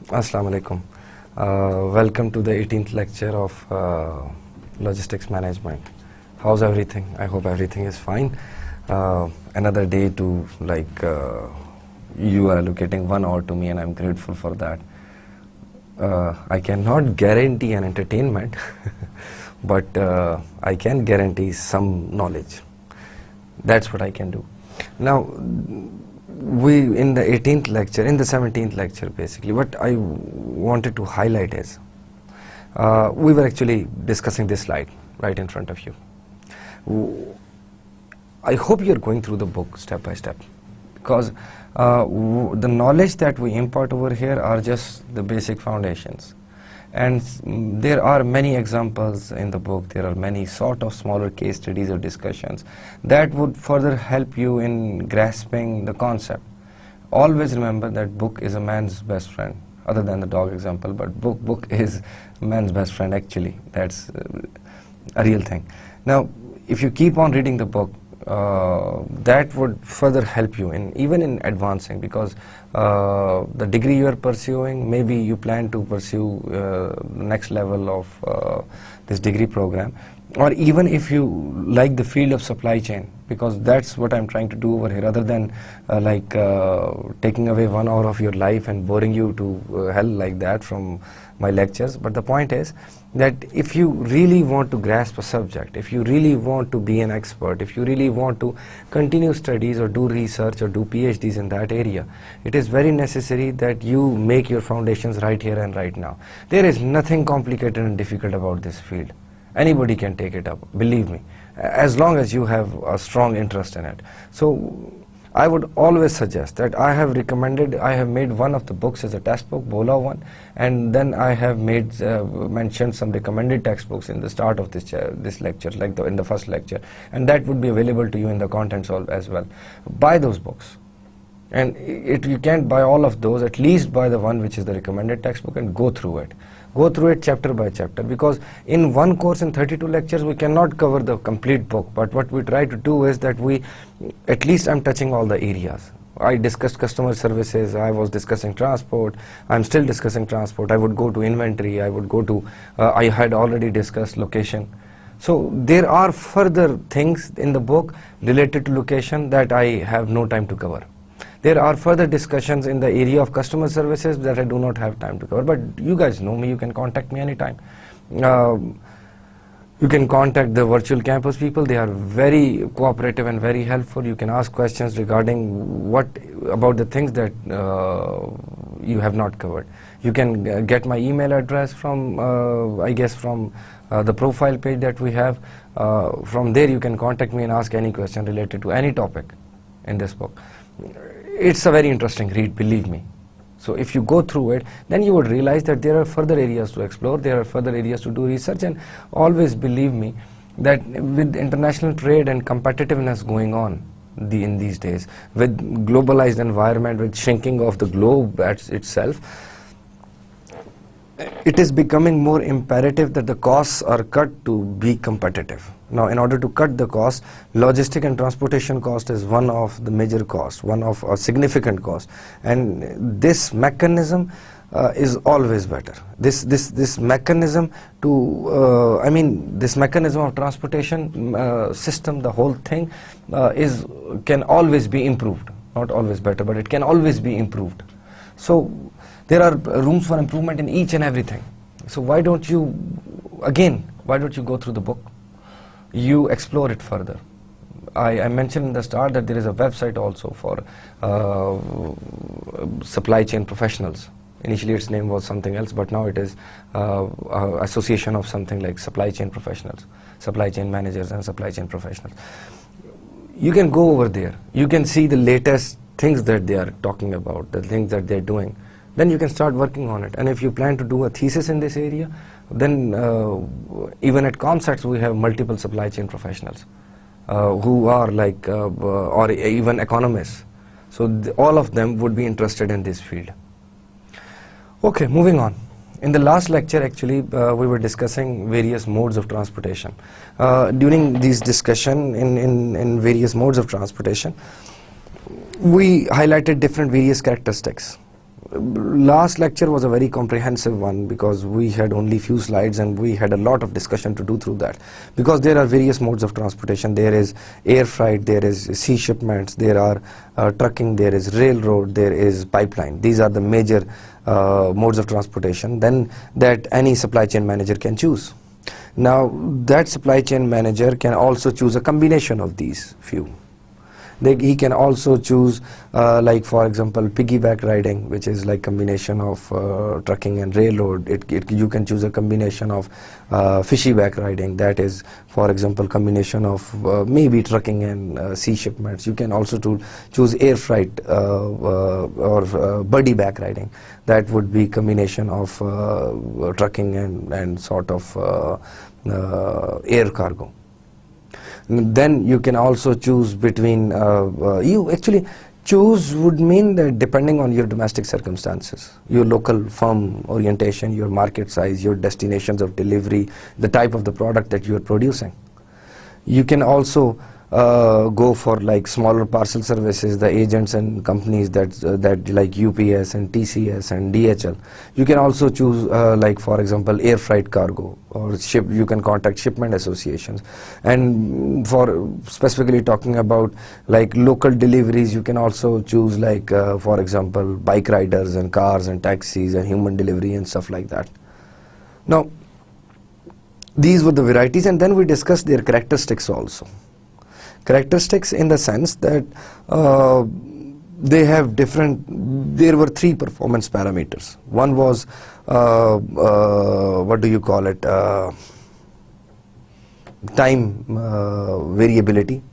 Assalamu alaikum. Welcome to the 18th lecture of logistics management. How's everything? I hope everything is fine. Another day to you are allocating 1 hour to me, and I'm grateful for that. I cannot guarantee an entertainment, but I can guarantee some knowledge. That's what I can do. Now, we in the 18th lecture, in the 17th lecture basically, what I wanted to highlight is, we were actually discussing this slide right in front of you. I hope you're going through the book step by step, because the knowledge that we impart over here are just the basic foundations. And there are many examples in the book, there are many sort of smaller case studies or discussions that would further help you in grasping the concept. Always remember that book is a man's best friend, other than the dog example, but book is man's best friend actually. That's a real thing. Now, if you keep on reading the book, that would further help you even in advancing, because the degree you are pursuing, maybe you plan to pursue next level of this degree program, or even if you like the field of supply chain, because that's what I'm trying to do over here, other than taking away 1 hour of your life and boring you to hell like that from my lectures. But the point is that if you really want to grasp a subject, if you really want to be an expert, if you really want to continue studies or do research or do PhDs in that area, it is very necessary that you make your foundations right here and right now. There is nothing complicated and difficult about this field. Anybody can take it up, believe me, as long as you have a strong interest in it. So I would always suggest that I have made one of the books as a textbook, BOLA one, and then I have mentioned some recommended textbooks in the start of this lecture, like in the first lecture, and that would be available to you in the contents as well. Buy those books, and if you can't buy all of those, at least buy the one which is the recommended textbook and go through it. Go through it chapter by chapter, because in one course in 32 lectures we cannot cover the complete book, but what we try to do is that at least I'm touching all the areas. I discussed customer services, I was discussing transport, I'm still discussing transport, I would go to inventory, I had already discussed location. So there are further things in the book related to location that I have no time to cover. There are further discussions in the area of customer services that I do not have time to cover, but you guys know me, you can contact me anytime. You can contact the virtual campus people, they are very cooperative and very helpful. You can ask questions regarding about the things that you have not covered. You can get my email address from, the profile page that we have. From there you can contact me and ask any question related to any topic in this book. It's a very interesting read, believe me. So if you go through it, then you would realize that there are further areas to explore, there are further areas to do research, and always believe me that with international trade and competitiveness going on in these days, with globalized environment, with shrinking of the globe itself, it is becoming more imperative that the costs are cut to be competitive. Now, in order to cut the cost, logistic and transportation cost is one of the major costs, one of a significant cost, and this mechanism is always better. This mechanism this mechanism of transportation system, the whole thing can always be improved. Not always better, but it can always be improved. So there are rooms for improvement in each and everything. So why don't you go through the book? You explore it further. I mentioned in the start that there is a website also for supply chain professionals. Initially its name was something else, but now it is association of something like supply chain professionals, supply chain managers and supply chain professionals. You can go over there. You can see the latest things that they are talking about, the things that they're doing. Then you can start working on it. And if you plan to do a thesis in this area, then even at ComSets we have multiple supply chain professionals who are or even economists. So all of them would be interested in this field. Okay, moving on. In the last lecture, actually, we were discussing various modes of transportation. During this discussion in various modes of transportation, we highlighted different various characteristics. last lecture was a very comprehensive one because we had only few slides and we had a lot of discussion to do through that, because there are various modes of transportation. There is air freight, there is sea shipments, there are trucking, there is railroad, there is pipeline. These are the major modes of transportation then that any supply chain manager can choose. Now that supply chain manager can also choose a combination of these few. He can also choose like for example piggyback riding, which is like combination of trucking and railroad. You can choose a combination of fishyback riding, that is for example combination of maybe trucking and sea shipments. You can also choose air freight or buddy back riding, that would be combination of trucking and sort of air cargo. Then you can also choose between, you actually choose would mean that depending on your domestic circumstances, your local firm orientation, your market size, your destinations of delivery, the type of the product that you are producing. You can also go for like smaller parcel services, the agents and companies that like UPS and TCS and DHL. You can also choose like for example air freight cargo, or you can contact shipment associations. And for specifically talking about like local deliveries, you can also choose like for example bike riders and cars and taxis and human delivery and stuff like that. Now these were the varieties, and then we discussed their characteristics also. Characteristics in the sense that they have different, there were 3 performance parameters. One was what do you call it, time variability,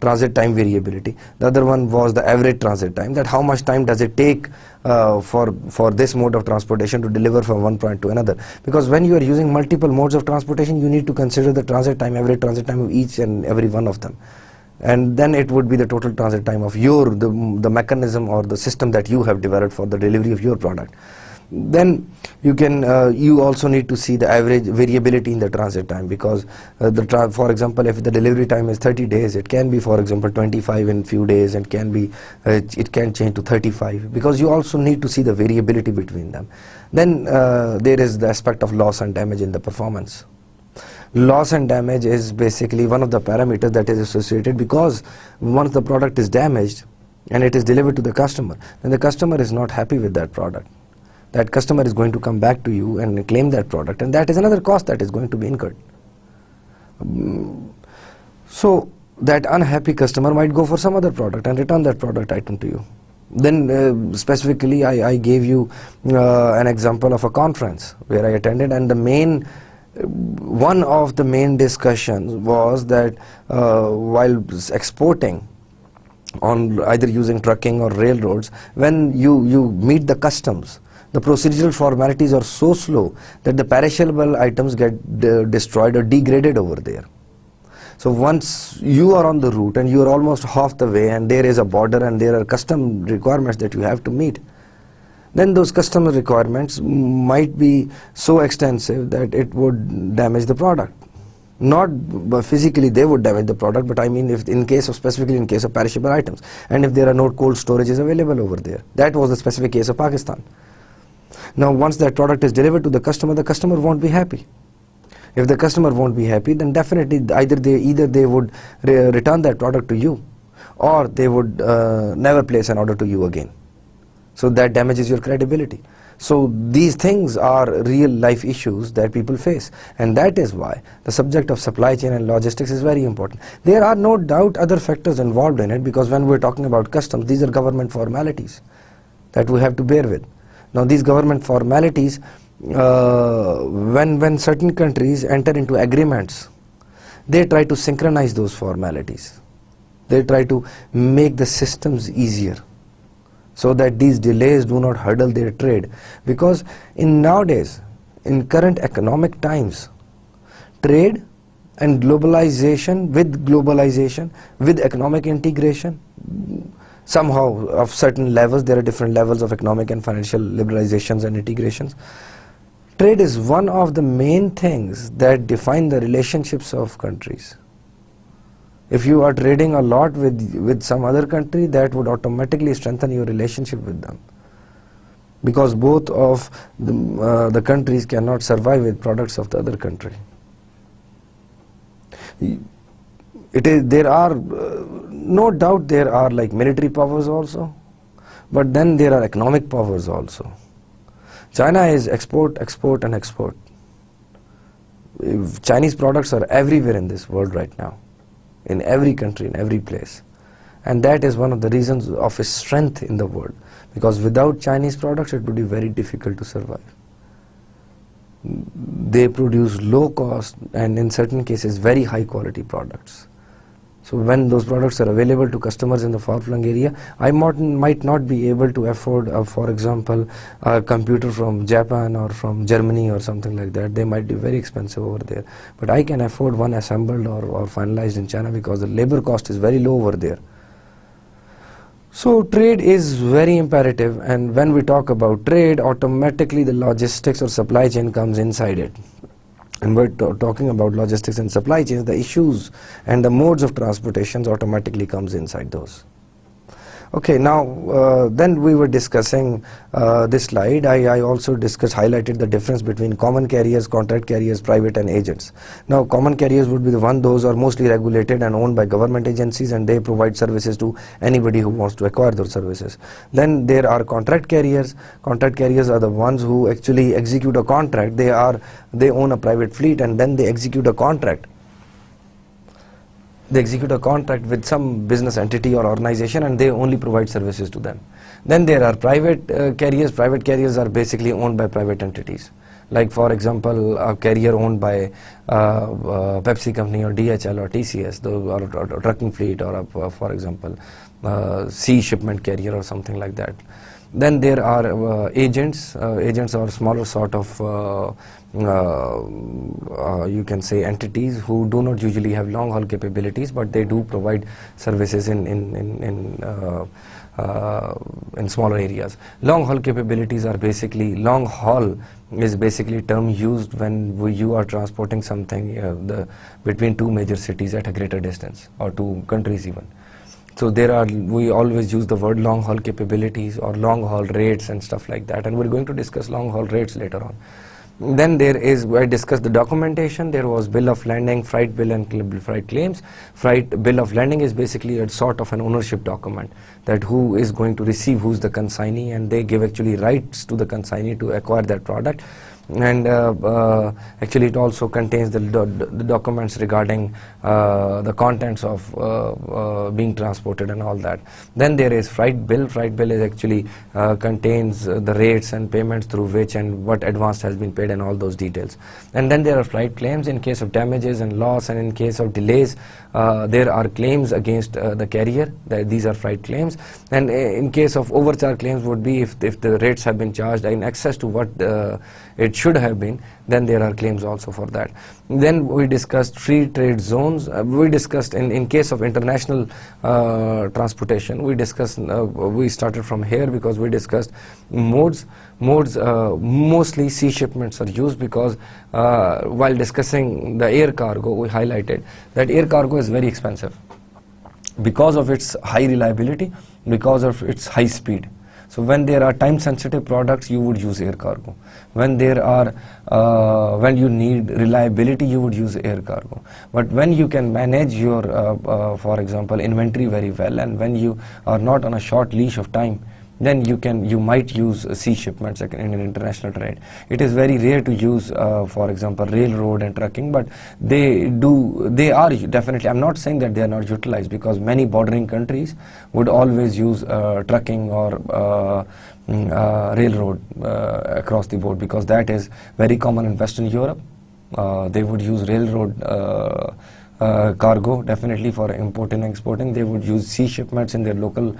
transit time variability. The other one was the average transit time, that how much time does it take for this mode of transportation to deliver from one point to another. Because when you are using multiple modes of transportation, you need to consider the transit time, average transit time of each and every one of them. And then it would be the total transit time of the mechanism or the system that you have developed for the delivery of your product. Then you can you also need to see the average variability in the transit time, because for example if the delivery time is 30 days, it can be for example 25 in few days, and can be it can change to 35, because you also need to see the variability between them. Then there is the aspect of loss and damage in the performance. Loss and damage is basically one of the parameters that is associated, because once the product is damaged and it is delivered to the customer, then the customer is not happy with that product. That customer is going to come back to you and claim that product, and that is another cost that is going to be incurred. So that unhappy customer might go for some other product and return that product item to you. Then specifically I gave you an example of a conference where I attended, and one of the main discussions was that while exporting on either using trucking or railroads, when you meet the customs, the procedural formalities are so slow that the perishable items get destroyed or degraded over there. So once you are on the route and you are almost half the way, and there is a border and there are custom requirements that you have to meet, then those customer requirements might be so extensive that it would damage the product. Not physically they would damage the product, but I mean if specifically in case of perishable items, and if there are no cold storages available over there. That was the specific case of Pakistan. Now once that product is delivered to the customer won't be happy. If the customer won't be happy, then definitely either they would return that product to you, or they would never place an order to you again. So that damages your credibility. So these things are real life issues that people face, and that is why the subject of supply chain and logistics is very important. There are no doubt other factors involved in it, because when we're talking about customs, these are government formalities that we have to bear with. Now these government formalities, when certain countries enter into agreements, they try to synchronize those formalities. They try to make the systems easier, so that these delays do not hurdle their trade. Because nowadays, in current economic times, trade and globalization, with economic integration, somehow of certain levels, there are different levels of economic and financial liberalizations and integrations. Trade is one of the main things that define the relationships of countries. If you are trading a lot with some other country, that would automatically strengthen your relationship with them. because both of the countries cannot survive with products of the other country. There are no doubt there are like military powers also, but then there are economic powers also. China is export, export and export. Chinese products are everywhere in this world right now, in every country, in every place. And that is one of the reasons of its strength in the world, because without Chinese products it would be very difficult to survive. They produce low cost and in certain cases very high quality products. So when those products are available to customers in the far-flung area, I might not be able to afford, for example, a computer from Japan or from Germany or something like that. They might be very expensive over there. But I can afford one assembled or finalized in China because the labor cost is very low over there. So trade is very imperative, and when we talk about trade, automatically the logistics or supply chain comes inside it. And we're talking about logistics and supply chains, the issues and the modes of transportations automatically comes inside those. Okay, now then we were discussing this slide. I also highlighted the difference between common carriers, contract carriers, private and agents. Now common carriers would be those are mostly regulated and owned by government agencies, and they provide services to anybody who wants to acquire those services. Then there are contract carriers. Contract carriers are the ones who actually execute a contract. They own a private fleet and then they execute a contract. They execute a contract with some business entity or organization and they only provide services to them. Then there are private carriers. Private carriers are basically owned by private entities. Like for example, a carrier owned by Pepsi company or DHL or TCS, or a trucking fleet, or for example, sea shipment carrier or something like that. Then there are agents. Agents are smaller sort of you can say entities who do not usually have long haul capabilities, but they do provide services in smaller areas. Long haul capabilities are basically, long haul is basically term used when you are transporting something between two major cities at a greater distance, or two countries even. So we always use the word long haul capabilities or long haul rates and stuff like that, and we're going to discuss long haul rates later on. Then I discussed the documentation. There was bill of landing, freight bill and freight claims. Freight bill of landing is basically a sort of an ownership document, that who is going to receive, who's the consignee, and they give actually rights to the consignee to acquire that product. And actually it also contains the documents regarding the contents of being transported and all that. Then there is freight bill. Freight bill is actually contains the rates and payments through which and what advance has been paid and all those details. And then there are freight claims. In case of damages and loss and in case of delays, there are claims against the carrier. These are freight claims. And in case of overcharge claims would be if the rates have been charged in excess to what it should have been, then there are claims also for that. Then we discussed free trade zones. We discussed in case of international transportation, we started from here because we discussed modes. Mostly sea shipments are used because while discussing the air cargo, we highlighted that air cargo is very expensive because of its high reliability, because of its high speed. So when there are time sensitive products, you would use air cargo. When when you need reliability, you would use air cargo. But when you can manage your for example inventory very well, and when you are not on a short leash of time, then you might use sea shipments in an international trade. It is very rare to use for example railroad and trucking, but they are definitely, I'm not saying that they are not utilized, because many bordering countries would always use trucking or railroad across the board, because that is very common in Western Europe. They would use railroad cargo definitely for importing and exporting. They would use sea shipments in their local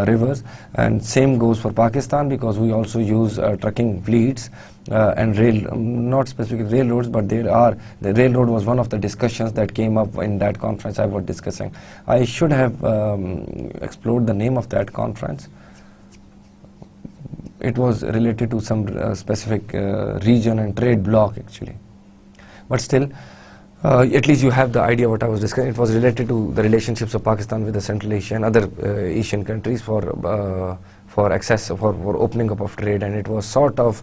rivers, and same goes for Pakistan, because we also use trucking fleets and not specific railroads, but the railroad was one of the discussions that came up in that conference I was discussing. I should have explored the name of that conference. It was related to some specific region and trade block actually, but still at least you have the idea what I was discussing. It was related to the relationships of Pakistan with the Central Asia and other Asian countries for for access for opening up of trade, and it was sort of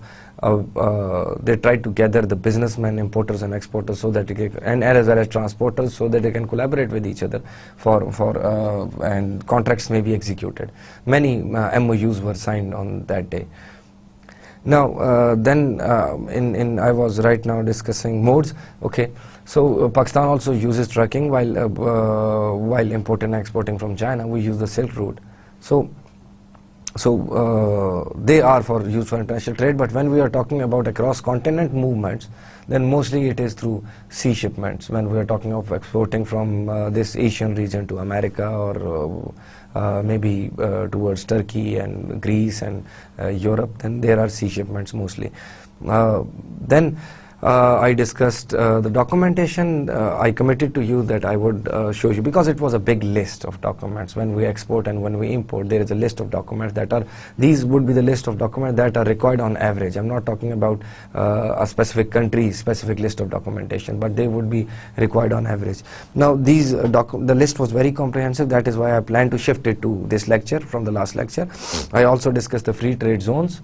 they tried to gather the businessmen, importers and exporters, so that and as well as transporters, so that they can collaborate with each other and contracts may be executed. Many MOUs were signed on that day. Now I was right now discussing modes. Okay, so Pakistan also uses trucking while importing and exporting from China. We use the Silk Route. So they are used for international trade, but when we are talking about across continent movements, then mostly it is through sea shipments. When we are talking of exporting from this Asian region to America, or maybe towards Turkey and Greece and Europe, then there are sea shipments mostly. Then I discussed the documentation. I committed to you that I would show you, because it was a big list of documents. When we export and when we import, there is a list of documents these would be the list of documents that are required on average. I'm not talking about a specific country, specific list of documentation, but they would be required on average. Now the list was very comprehensive. That is why I plan to shift it to this lecture from the last lecture. I also discussed the free trade zones.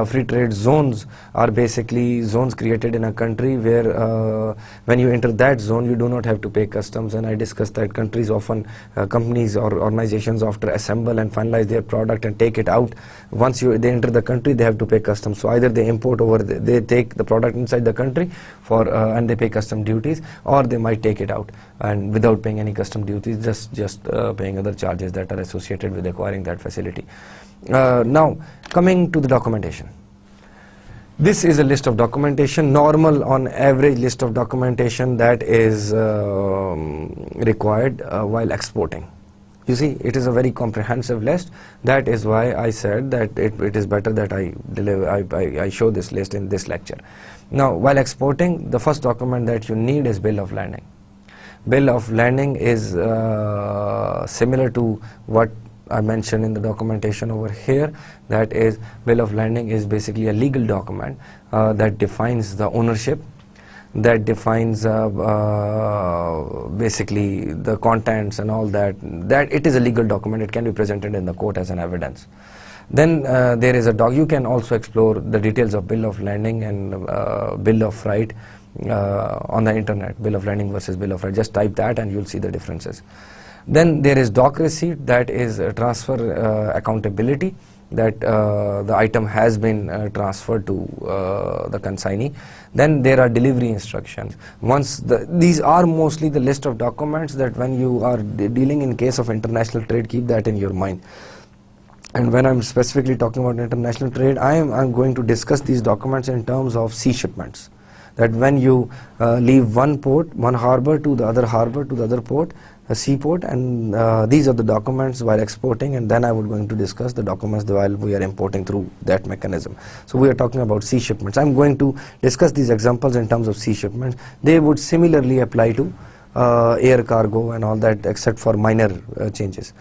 Free trade zones are basically zones created in a country where when you enter that zone, you do not have to pay customs. And I discussed that countries often, companies or organizations, after assemble and finalize their product and take it out, once they enter the country, they have to pay customs. So either they import they take the product inside the country and they pay custom duties, or they might take it out and without paying any custom duties, just paying other charges that are associated with acquiring that facility. Now, coming to the documentation. This is a list of documentation, normal on average list of documentation that is required while exporting. You see, it is a very comprehensive list. That is why I said that it is better that I show this list in this lecture. Now, while exporting, the first document that you need is bill of lading. Bill of lading is similar to what I mentioned in the documentation over here. That is, bill of lading is basically a legal document that defines the ownership, that defines basically the contents and all that. That it is a legal document. It can be presented in the court as an evidence. Then there is you can also explore the details of bill of lading and bill of right on the internet. Bill of lading versus bill of right. Just type that and you'll see the differences. Then there is doc receipt, that is transfer accountability, that the item has been transferred to the consignee. Then there are delivery instructions. These are mostly the list of documents that when you are dealing in case of international trade, keep that in your mind. And when I'm specifically talking about international trade, I'm going to discuss these documents in terms of sea shipments. That when you leave one port, one harbor to the other harbor to the other port, a seaport, and these are the documents while exporting, and then I would going to discuss the documents while we are importing through that mechanism. So we are talking about sea shipments. I'm going to discuss these examples in terms of sea shipments. They would similarly apply to air cargo and all that, except for minor changes.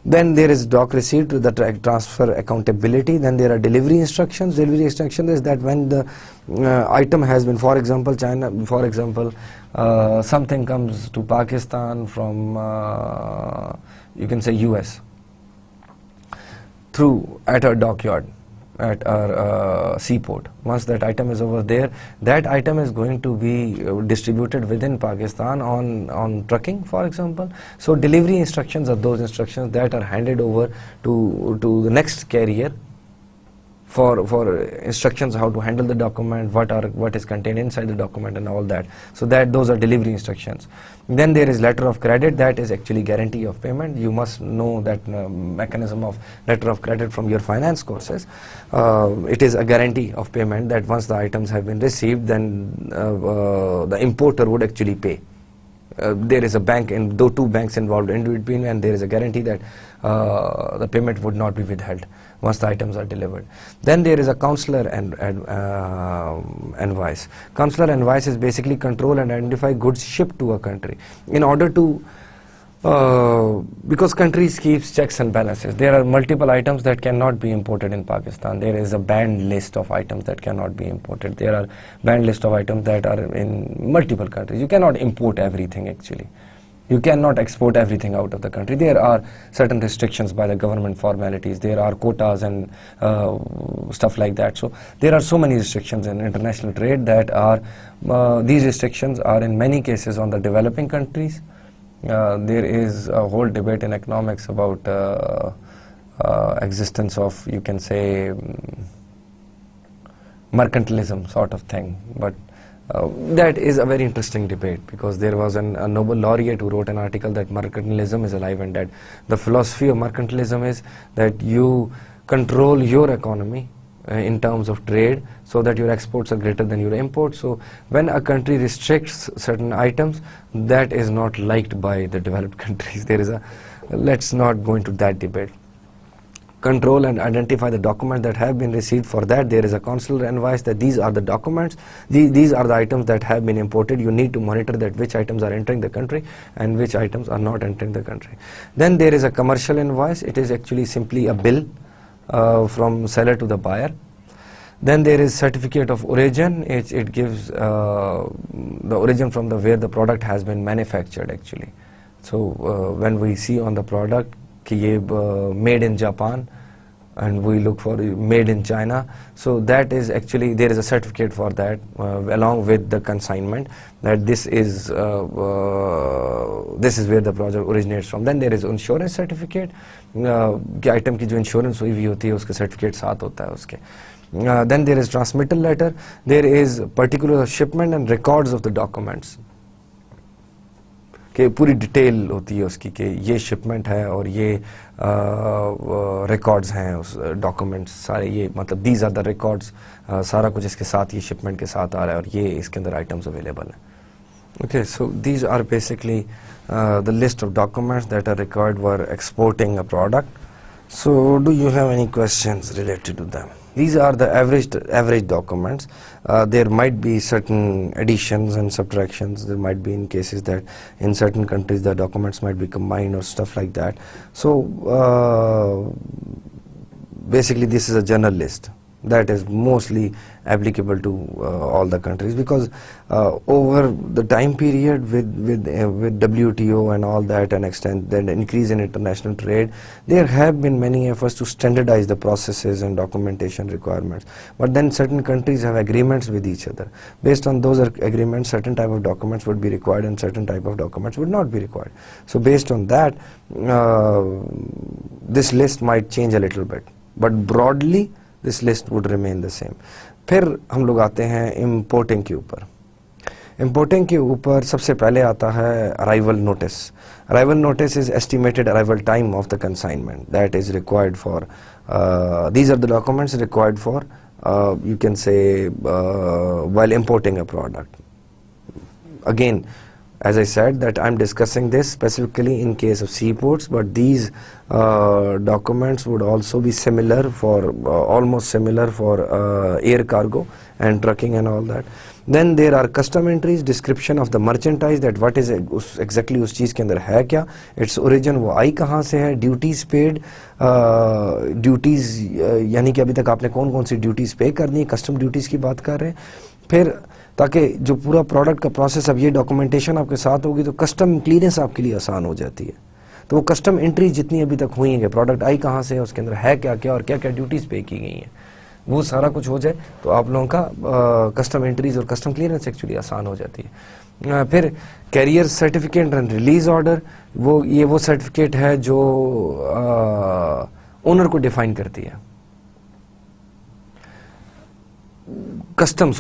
Then there is doc receipt, the transfer accountability. Then there are delivery instructions. Delivery instruction is that when the item has been, for example, something comes to Pakistan from, you can say US, at our dockyard, at our seaport. Once that item is over there, that item is going to be distributed within Pakistan on trucking, for example. So delivery instructions are those instructions that are handed over to the next carrier for instructions how to handle the document, what is contained inside the document and all that. So those are delivery instructions. Then there is letter of credit, that is actually guarantee of payment. You must know that mechanism of letter of credit from your finance courses. It is a guarantee of payment that once the items have been received, then the importer would actually pay. There is a bank, and though two banks involved in between, and there is a guarantee that the payment would not be withheld once the items are delivered. Then there is a consular envoys. Consular envoys is basically control and identify goods shipped to a country. In order to because countries keeps checks and balances. There are multiple items that cannot be imported in Pakistan. There is a banned list of items that cannot be imported. There are banned list of items that are in multiple countries. You cannot import everything actually. You cannot export everything out of the country. There are certain restrictions by the government formalities. There are quotas and stuff like that. So there are so many restrictions in international trade that are, these restrictions are in many cases on the developing countries. There is a whole debate in economics about existence of, you can say, mercantilism sort of thing. But that is a very interesting debate, because there was a Nobel laureate who wrote an article that mercantilism is alive and dead. The philosophy of mercantilism is that you control your economy in terms of trade, so that your exports are greater than your imports. So when a country restricts certain items, that is not liked by the developed countries. There is a, let's not go into that debate. Control and identify the documents that have been received. For that, there is a consular invoice that these are the documents, these are the items that have been imported. You need to monitor that which items are entering the country and which items are not entering the country. Then there is a commercial invoice. It is actually simply a bill from seller to the buyer. Then there is certificate of origin. It gives the origin from the where the product has been manufactured actually. So when we see on the product कि ये made in Japan, and we look for made in China, so that is actually, there is a certificate for that along with the consignment that this is where the product originates from. Then there is insurance certificate, कि item की जो insurance हुई हुई होती है उसका certificate साथ होता है उसके. Then there is transmittal letter. There is particular shipment and records of the documents. कि पूरी डिटेल होती है उसकी कि ये शिपमेंट है और ये रिकॉर्ड्स हैं उस डॉक्यूमेंट्स सारे, ये मतलब दीज आर द रिकॉर्ड्स, सारा कुछ इसके साथ ये शिपमेंट के साथ आ रहा है और ये इसके अंदर आइटम्स अवेलेबल हैं. Okay, so these are basically the list of documents that are required for exporting a product. So do you have any questions related to them? These are the average documents. There might be certain additions and subtractions. There might be in cases that in certain countries the documents might be combined or stuff like that. So basically this is a general list that is mostly applicable to all the countries, because over the time period with WTO and all that, and extent that increase in international trade, there have been many efforts to standardize the processes and documentation requirements. But then certain countries have agreements with each other. Based on those agreements, certain type of documents would be required and certain type of documents would not be required. So based on that, this list might change a little bit, but broadly this list would remain the same. फिर हम लोग आते हैं importing के ऊपर. Importing के ऊपर सबसे पहले आता है arrival notice. Arrival notice is estimated arrival time of the consignment that is required for, these are the documents required for, you can say, while importing a product. Again, as I said, that I'm discussing this specifically in case of seaports, but these documents would also be similar for, almost similar for air cargo and trucking and all that. Then there are custom entries, description of the merchandise, that what is exactly उस चीज़ के अंदर है क्या, its origin वो आई कहाँ से है, duties paid, duties यानी कि अभी तक आपने कौन कौन सी duties pay करनी है, custom duties की बात कर रहे हैं. फिर ताकि जो पूरा प्रोडक्ट का प्रोसेस, अब ये डॉक्यूमेंटेशन आपके साथ होगी तो कस्टम क्लियरेंस आपके लिए आसान हो जाती है. तो वो कस्टम एंट्री जितनी अभी तक हुई है, प्रोडक्ट आई कहाँ से है, उसके अंदर है क्या क्या और क्या क्या ड्यूटीज़ पे की गई हैं, वो सारा कुछ हो जाए तो आप लोगों का कस्टम एंट्रीज और कस्टम क्लियरेंस एक्चुअली आसान हो जाती है. फिर carrier certificate and release order, वो सर्टिफिकेट है जो ओनर को डिफाइन करती है. कस्टम्स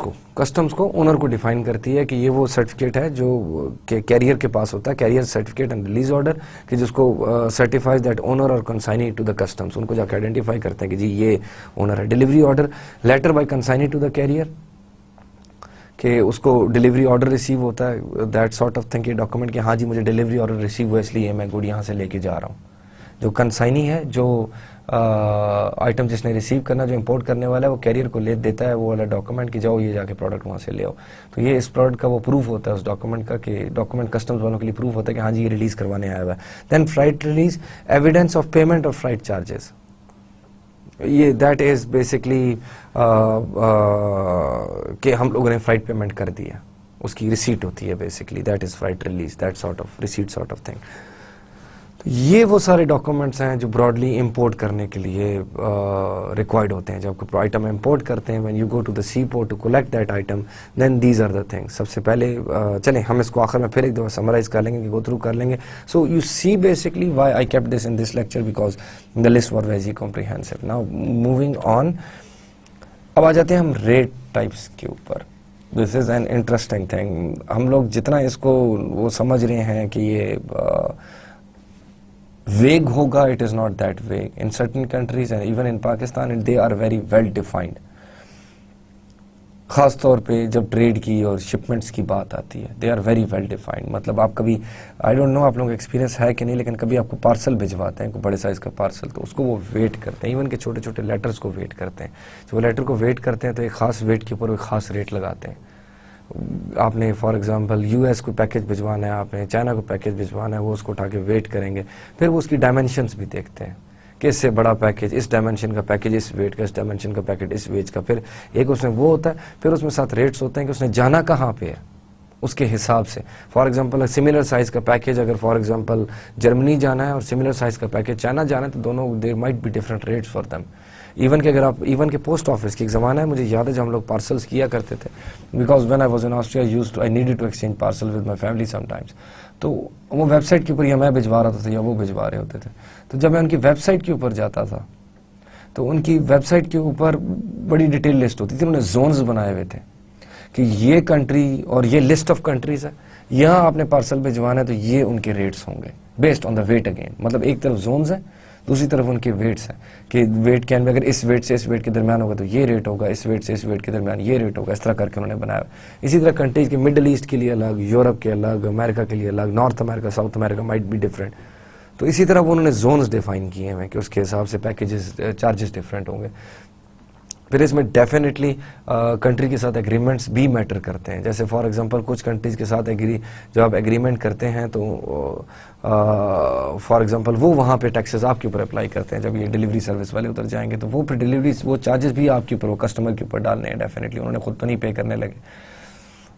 को ओनर को डिफाइन करती है कि ये वो सर्टिफिकेट है जो कैरियर के पास होता है, carrier certificate and release order, कि जिसको सर्टिफाइज दैट ओनर और कंसाइनी टू द कस्टम्स, उनको जाकर आइडेंटिफाई करते हैं कि जी ये ओनर है. Delivery order, letter by consignee to the carrier, कि उसको डिलीवरी ऑर्डर रिसीव होता है, दैट सॉर्ट ऑफ थिंग, कि डॉक्यूमेंट कि हाँ जी मुझे डिलीवरी ऑर्डर रिसीव हुआ इसलिए मैं गुड यहाँ से लेके जा रहा हूँ. जो कंसाइनी है, जो आइटम जिसने रिसीव करना, जो इंपोर्ट करने वाला है, वो कैरियर को ले देता है वो वाला डॉक्यूमेंट कि जाओ ये जाके प्रोडक्ट वहाँ से ले आओ. तो ये इस प्रोडक्ट का वो प्रूफ होता है उस डॉक्यूमेंट का, कि डॉक्यूमेंट कस्टम्स वालों के लिए प्रूफ होता है कि हाँ जी ये रिलीज़ करवाने आया हुआ है. Then flight release, evidence of payment of flight charges, ये दैट इज़ बेसिकली कि हम लोगों ने फ़्लाइट पेमेंट कर दी है, उसकी रिसीट होती है basically, that is freight release, that sort of receipt sort of thing. तो ये वो सारे डॉक्यूमेंट्स हैं जो ब्रॉडली इंपोर्ट करने के लिए रिक्वायर्ड होते हैं। जब कोई आइटम इंपोर्ट करते हैं, when you go to the sea port to collect that item, then these are the things. सबसे पहले चलें हम इसको आखिर में फिर एक दफ़ा समराइज कर लेंगे, गो थ्रू कर लेंगे। So you see basically why I kept this in this lecture, because the list were very comprehensive. Now moving on, अब आ जाते हैं हम रेट टाइप्स के ऊपर। This is an interesting thing. हम लोग जितना इसको वो समझ रहे हैं कि ये वेग होगा, it is not that vague. In certain countries and even in Pakistan they are very well defined. ख़ास तौर पे जब ट्रेड की और शिपमेंट्स की बात आती है, they are very well defined. मतलब आप कभी, आई डोंट नो आप लोगों का एक्सपीरियंस है कि नहीं, लेकिन कभी आपको पार्सल भिजवाते हैं, कोई बड़े साइज़ का पार्सल, तो उसको वो वेट करते हैं, इवन के छोटे छोटे लेटर्स को वेट करते हैं। जब वो लेटर को वेट करते हैं तो एक ख़ास वेट के ऊपर एक ख़ास रेट लगाते हैं। आपने फॉर एग्जांपल यूएस को पैकेज भिजवाना है, आपने चाइना को पैकेज भिजवाना है, वो उसको उठा के वेट करेंगे। फिर वो उसकी डायमेंशंस भी देखते हैं कि इससे बड़ा पैकेज, इस डायमेंशन का पैकेज, इस वेट का, इस डायमेंशन का पैकेज, इस वेट का। फिर एक उसमें वो होता है, फिर उसमें साथ रेट्स होते हैं कि उसने जाना कहाँ पे है उसके हिसाब से। फॉर एग्जांपल सिमिलर साइज़ का पैकेज अगर फॉर एग्जांपल जर्मनी जाना है और सिमिलर साइज़ का पैकेज चाइना जाना है, तो दोनों there might be different rates for them. Even कि अगर आप इवन के पोस्ट ऑफिस की एक ज़माना है, मुझे याद है जब हम लोग पार्सल्स किया करते थे, because when I was in Austria I needed to exchange parcel with my family sometimes. तो वो वेबसाइट के ऊपर या मैं भिजवा रहा था या वो भिजवा रहे होते थे। तो जब मैं उनकी वेबसाइट के ऊपर जाता था तो उनकी वेबसाइट के ऊपर बड़ी डिटेल लिस्ट होती थी, उन्होंने जोन्स बनाए हुए थे कि ये कंट्री और ये लिस्ट ऑफ कंट्रीज है, यहाँ आपने पार्सल भिजवाना है तो ये उनके रेट्स होंगे based on the weight again. मतलब एक तरफ जोन्स है, दूसरी तरफ उनके वेट्स हैं कि वेट कैन भी अगर इस वेट से इस वेट के दरमियान होगा तो ये रेट होगा, इस वेट से इस वेट के दरमियान ये रेट होगा। इस तरह करके उन्होंने बनाया। इसी तरह कंट्रीज के मिडल ईस्ट के लिए अलग, यूरोप के अलग, अमेरिका के लिए अलग, north America, south America might be different. तो इसी तरह उन्होंने जोन्स डिफाइन किए हैं कि उसके हिसाब से पैकेजेस चार्जेस डिफरेंट होंगे। फिर इसमें डेफिनेटली कंट्री के साथ एग्रीमेंट्स भी मैटर करते हैं। जैसे फॉर एग्जांपल कुछ कंट्रीज़ के साथ जब आप एग्रीमेंट करते हैं तो फॉर एग्जांपल वो वहाँ पे टैक्सेस आपके ऊपर अप्लाई करते हैं। जब ये डिलीवरी सर्विस वाले उधर जाएंगे तो वो फिर डिलीवरी वो चार्जेस भी आपके ऊपर, वो कस्टमर के ऊपर डालने हैं डेफिनेटली, उन्होंने खुद तो नहीं पे करने लगे।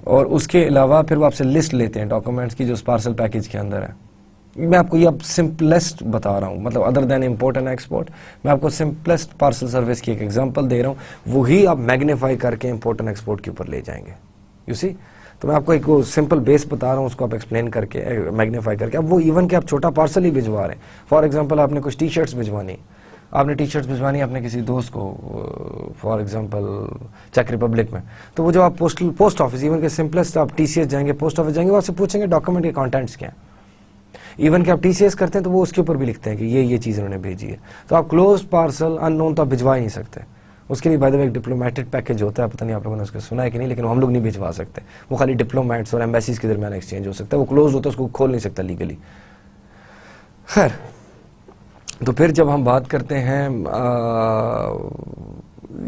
और उसके अलावा फिर वो आपसे लिस्ट लेते हैं डॉक्यूमेंट्स की जो उस पार्सल पैकेज के अंदर है। मैं आपको ये अब सिंपलेस्ट बता रहा हूँ, मतलब other than import and export, मैं आपको सिंपलेस्ट पार्सल सर्विस की एक एग्जांपल दे रहा हूँ, वही आप मैग्नीफाई करके इम्पोर्ट एंड एक्सपोर्ट के ऊपर ले जाएंगे। यू सी, तो मैं आपको एक वो सिंपल बेस बता रहा हूँ, उसको आप एक्सप्लेन करके मैग्नीफाई करके। अब वो इवन कि आप छोटा पार्सल ही भिजवा रहे हैं, फॉर एग्जाम्पल आपने कुछ टी शर्ट्स भिजवानी, आपने टी शर्ट्स भिजवानी अपने किसी दोस्त को फॉर एग्जांपल चेक रिपब्लिक में, तो वो जो आप पोस्ट ऑफिस, इवन के सिंपलेस्ट आप टीसीएस जाएंगे, पोस्ट ऑफिस जाएंगे, वो आपसे पूछेंगे डॉक्यूमेंट के कॉन्टेंट्स क्या हैं। इवन कि आप टीसीएस करते हैं तो वो उसके ऊपर भी लिखते हैं कि ये चीज़ उन्होंने भेजी है। तो आप क्लोज पार्सल अननोन तो आप भिजवा ही नहीं सकते। उसके लिए बाय द वे एक डिप्लोमेटिक पैकेज होता है, पता नहीं आप लोगों ने उसको सुना है कि नहीं, लेकिन हम लोग नहीं भिजवा सकते। वो खाली डिप्लोमेट्स और एम्बेसीज के दरमियान एक्सचेंज हो सकता है, वो क्लोज होता है, उसको खोल नहीं सकता लीगली। खैर, तो फिर जब हम बात करते हैं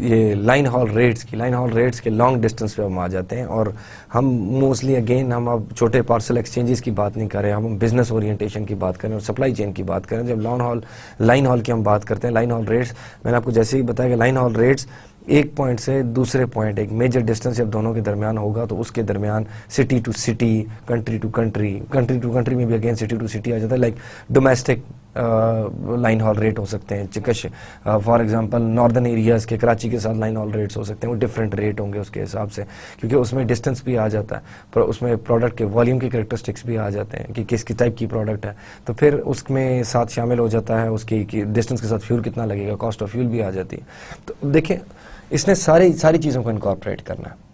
ये लाइन हॉल रेट्स की, लाइन हॉल रेट्स के लॉन्ग डिस्टेंस पे हम आ जाते हैं। और हम मोस्टली अगेन हम अब छोटे पार्सल एक्सचेंजेस की बात नहीं कर रहे हैं, हम बिजनेस ओरिएंटेशन की बात करें और सप्लाई चेन की बात करें। जब लाइन हॉल की हम बात करते हैं, लाइन हॉल रेट्स, मैंने आपको जैसे ही बताया कि लाइन हॉल रेट्स एक पॉइंट से दूसरे पॉइंट, एक मेजर डिस्टेंस जब दोनों के दरमियान होगा तो उसके दरमियान city to city, country to country में भी अगेन सिटी टू सिटी आ जाता है। Like domestic line haul rate हो सकते हैं, चिकश फॉर एग्जांपल नॉर्दर्न एरियाज़ के कराची के साथ लाइन हॉल रेट्स हो सकते हैं, वो डिफरेंट रेट होंगे उसके हिसाब से, क्योंकि उसमें डिस्टेंस भी आ जाता है, पर उसमें प्रोडक्ट के वॉल्यूम के करेक्टरिस्टिक्स भी आ जाते हैं कि किस टाइप की प्रोडक्ट है, तो फिर उसमें साथ शामिल हो जाता है उसकी डिस्टेंस के साथ फ्यूल कितना लगेगा, कॉस्ट ऑफ फ्यूल भी आ जाती है। तो देखें, इसने सारी चीज़ों को इनकॉर्पोरेट करना है।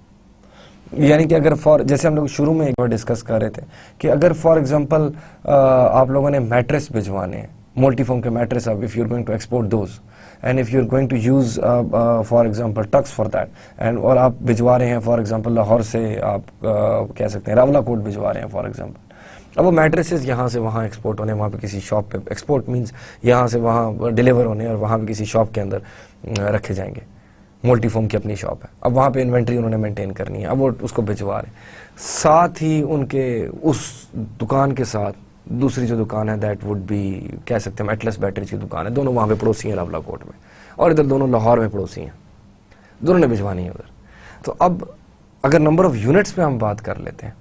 यानी कि अगर जैसे हम लोग शुरू में एक बार डिस्कस कर रहे थे कि अगर फॉर एग्जांपल आप लोगों ने मैट्रेस भिजवाने हैं, मल्टीफॉर्म के मैट्रेस, अब if you are going to export those and if you are going to use for example trucks for that and, और आप भिजवा रहे हैं फॉर एग्जांपल लाहौर से आप कह सकते हैं रावलाकोट भिजवा रहे हैं फॉर एग्जांपल। अब वो मैट्रेसेस यहाँ से वहाँ एक्सपोर्ट होने, वहाँ पे किसी शॉप पे, एक्सपोर्ट मीन्स यहाँ से वहाँ डिलीवर होने और वहाँ पे किसी शॉप के अंदर रखे जाएंगे। मल्टीफॉर्म की अपनी शॉप है, अब वहाँ पे इन्वेंट्री उन्होंने मेंटेन करनी है, अब वो उसको भिजवा रहे हैं। साथ ही उनके उस दुकान के साथ दूसरी जो दुकान है दैट वुड बी, कह सकते हैं एटलस बैटरीज की दुकान है, दोनों वहाँ पे पड़ोसी हैं रावलाकोट में, और इधर दोनों लाहौर में पड़ोसी हैं, दोनों ने भिजवानी है उधर। तो अब अगर नंबर ऑफ यूनिट्स पे हम बात कर लेते हैं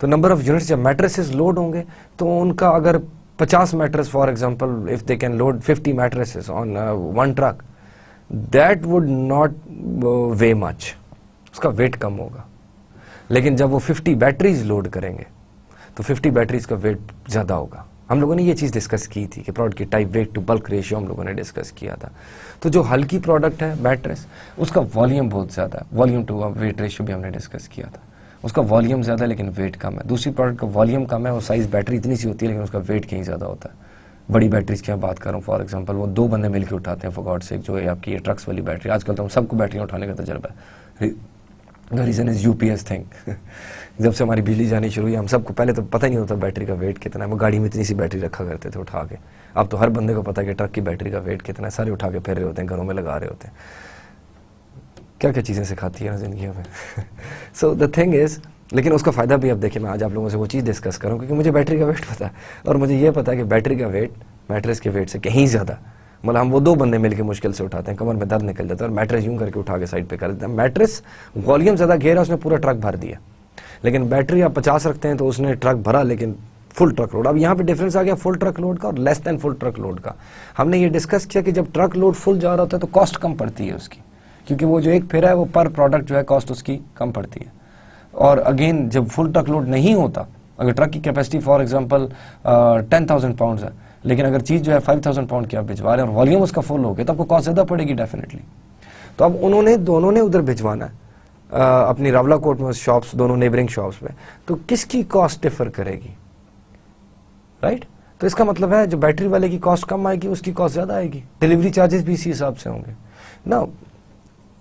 तो नंबर ऑफ यूनिट्स जब मैट्रेसेस लोड होंगे तो उनका अगर 50 mattress for example if they can load 50 mattresses on one truck, that would not weigh much, उसका वेट कम होगा। लेकिन जब वो 50 बैटरीज लोड करेंगे तो 50 बैटरीज का वेट ज़्यादा होगा। हम लोगों ने ये चीज़ डिस्कस की थी कि प्रोडक्ट की type weight to bulk ratio हम लोगों ने डिस्कस किया था। तो जो हल्की प्रोडक्ट है मैट्रेस, उसका वॉल्यूम बहुत ज़्यादा है, वॉल्यूम टू वेट रेशियो भी हमने डिस्कस किया था। उसका वॉल्यूम ज़्यादा है लेकिन वेट कम है। दूसरी प्रोडक्ट का वॉल्यूम कम है और साइज़ बैटरी इतनी सी होती है लेकिन उसका वेट कहीं ज़्यादा होता है। बड़ी बैटरीज की मैं बात कर रहा हूँ, फॉर एग्जांपल वो 2 बंदे मिलकर उठाते हैं फॉर गॉड सेक, जो है आपकी ये ट्रक्स वाली बैटरी। आजकल तो हम सबको बैटरियाँ उठाने का तजर्बा है। The reason is UPS thing. जब से हमारी बिजली जानी शुरू हुई हम सबको पहले तो पता ही नहीं होता बैटरी का वेट कितना है, वो गाड़ी में इतनी सी बैटरी रखा करते थे उठा के। अब तो हर बंदे को पता है कि ट्रक की बैटरी का वेट कितना है, सारे उठा के फिर रहे होते हैं, घरों में लगा रहे होते हैं। क्या क्या चीज़ें सिखाती है ना ज़िंदगी में। सो द थिंग इज़, लेकिन उसका फ़ायदा भी अब देखिए, मैं आज आप लोगों से वो चीज़ डिस्कस करूँ क्योंकि मुझे बैटरी का वेट पता है और मुझे ये पता है कि बैटरी का वेट मैट्रेस के वेट से कहीं ज़्यादा, मतलब हम वो 2 बंदे मिलकर मुश्किल से उठाते हैं, कमर में दर्द निकल जाता है और मैट्रेस यूं करके उठा के साइड पे कर देते हैं। मैट्रेस वॉल्यूम ज़्यादा घेरा, उसने पूरा ट्रक भर दिया, लेकिन बैटरी आप 50 रखते हैं तो उसने ट्रक भरा लेकिन फुल ट्रक लोड। अब यहाँ पे डिफरेंस आ गया फुल ट्रक लोड का और less than full truck load का। हमने ये डिस्कस किया कि जब ट्रक लोड फुल जा रहा होता है तो कॉस्ट कम पड़ती है उसकी, क्योंकि वो जो एक फेरा है वो पर प्रोडक्ट जो है कॉस्ट उसकी कम पड़ती है। और अगेन जब फुल ट्रक लोड नहीं होता, अगर ट्रक की कैपेसिटी फॉर एग्जांपल 10,000 पाउंड है लेकिन अगर चीज़ जो है 5,000 पाउंड की आप भिजवा रहे हैं और वॉल्यूम उसका फुल हो गया तो आपको कॉस्ट ज़्यादा पड़ेगी डेफिनेटली। तो अब उन्होंने दोनों ने उधर भिजवाना है अपनी रावला कोट में शॉप्स, दोनों नेबरिंग शॉप्स में, तो किसकी कॉस्ट डिफर करेगी, राइट? तो इसका मतलब है जो बैटरी वाले की कॉस्ट कम आएगी उसकी कॉस्ट ज़्यादा आएगी, डिलीवरी चार्जेस भी इसी हिसाब से होंगे ना।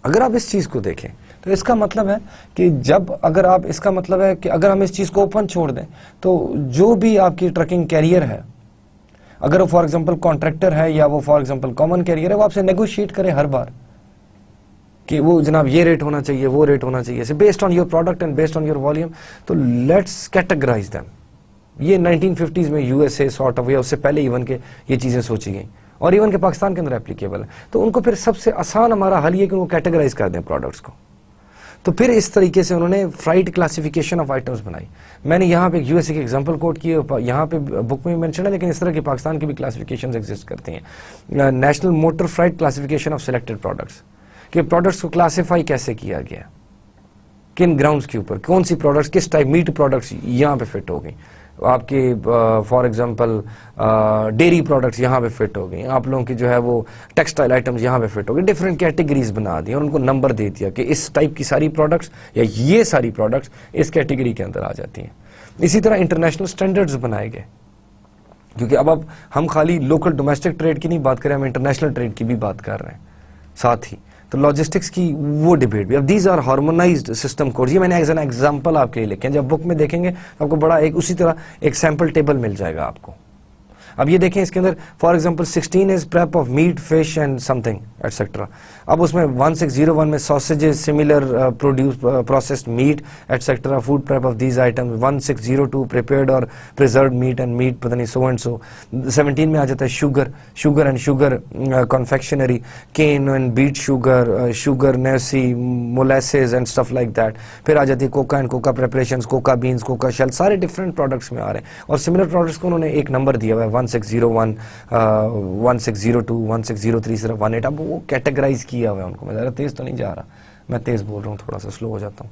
अगर आप इस चीज़ को देखें तो इसका मतलब है कि जब अगर आप, इसका मतलब है कि अगर हम इस चीज़ को ओपन छोड़ दें तो जो भी आपकी ट्रकिंग कैरियर है, अगर वो फॉर एग्जांपल कॉन्ट्रैक्टर है या वो फॉर एग्जांपल कॉमन कैरियर है, वो आपसे नेगोशिएट करे हर बार कि वो जनाब ये रेट होना चाहिए, वो रेट होना चाहिए, based on your product and based on your volume. तो लेट्स कैटेगराइज देम। ये 1950s में यूएसए सॉर्ट ऑफ, या उससे पहले इवन के ये चीज़ें सोची गई और इवन के पाकिस्तान के अंदर एप्लीकेबल है। तो उनको फिर सबसे आसान हमारा हल ये कि वो कैटेगराइज कर दें प्रोडक्ट्स को। तो फिर इस तरीके से उन्होंने फ्राइट क्लासिफिकेशन ऑफ आइटम्स बनाई। मैंने यहाँ पे यूएसए के एग्जांपल कोट किए, यहाँ पे बुक में मेंशन है, लेकिन इस तरह की पाकिस्तान की भी क्लासिफिकेशंस एग्जिस्ट करती हैं। National motor freight classification of selected products, कि प्रोडक्ट्स को क्लासिफाई कैसे किया गया, किन ग्राउंड्स के ऊपर कौन सी प्रोडक्ट्स, किस टाइप मीट प्रोडक्ट्स यहाँ पे फिट हो गई, आपके फॉर एग्जांपल डेयरी प्रोडक्ट्स यहाँ पे फिट हो गई, आप लोगों की जो है वो टेक्सटाइल आइटम्स यहाँ पे फिट हो गई। डिफरेंट कैटेगरीज बना दी और उनको नंबर दे दिया कि इस टाइप की सारी प्रोडक्ट्स या ये सारी प्रोडक्ट्स इस कैटेगरी के अंदर आ जाती हैं। इसी तरह इंटरनेशनल स्टैंडर्ड्स बनाए गए, क्योंकि अब हम खाली लोकल डोमेस्टिक ट्रेड की नहीं बात करें, हम इंटरनेशनल ट्रेड की भी बात कर रहे हैं साथ ही। तो लॉजिस्टिक्स की वो डिबेट भी, अब these are harmonized system codes. ये मैंने एज एन एग्जांपल आपके लिए लिखे हैं, जब बुक में देखेंगे तो आपको बड़ा एक उसी तरह एक सैंपल टेबल मिल जाएगा आपको। अब ये देखें इसके अंदर for example 16 is prep of meat, fish and something etcetera. अब उसमें 1601 में sausages, similar produce processed meat etcetera, food prep of these items. 1602 prepared और प्रिजर्व्ड मीट एंड मीट पता नहीं सो एंड सो। 17 में आ जाता है sugar and sugar confectionery, cane and beet sugar, sugar नेसी, molasses and stuff like that. फिर आ जाती है cocoa and cocoa preparations, cocoa beans, cocoa shell, सारे डिफरेंट प्रोडक्ट्स में आ रहे हैं। और सिमिलर प्रोडक्ट्स को उन्होंने एक नंबर दिया हुआ है 1601, 1602, 1603, सिर्फ 18। अब वो कैटेगराइज किया हुआ है उनको। मैं ज़रा तेज़ तो नहीं जा रहा, मैं तेज़ बोल रहा हूँ, थोड़ा सा स्लो हो जाता हूँ।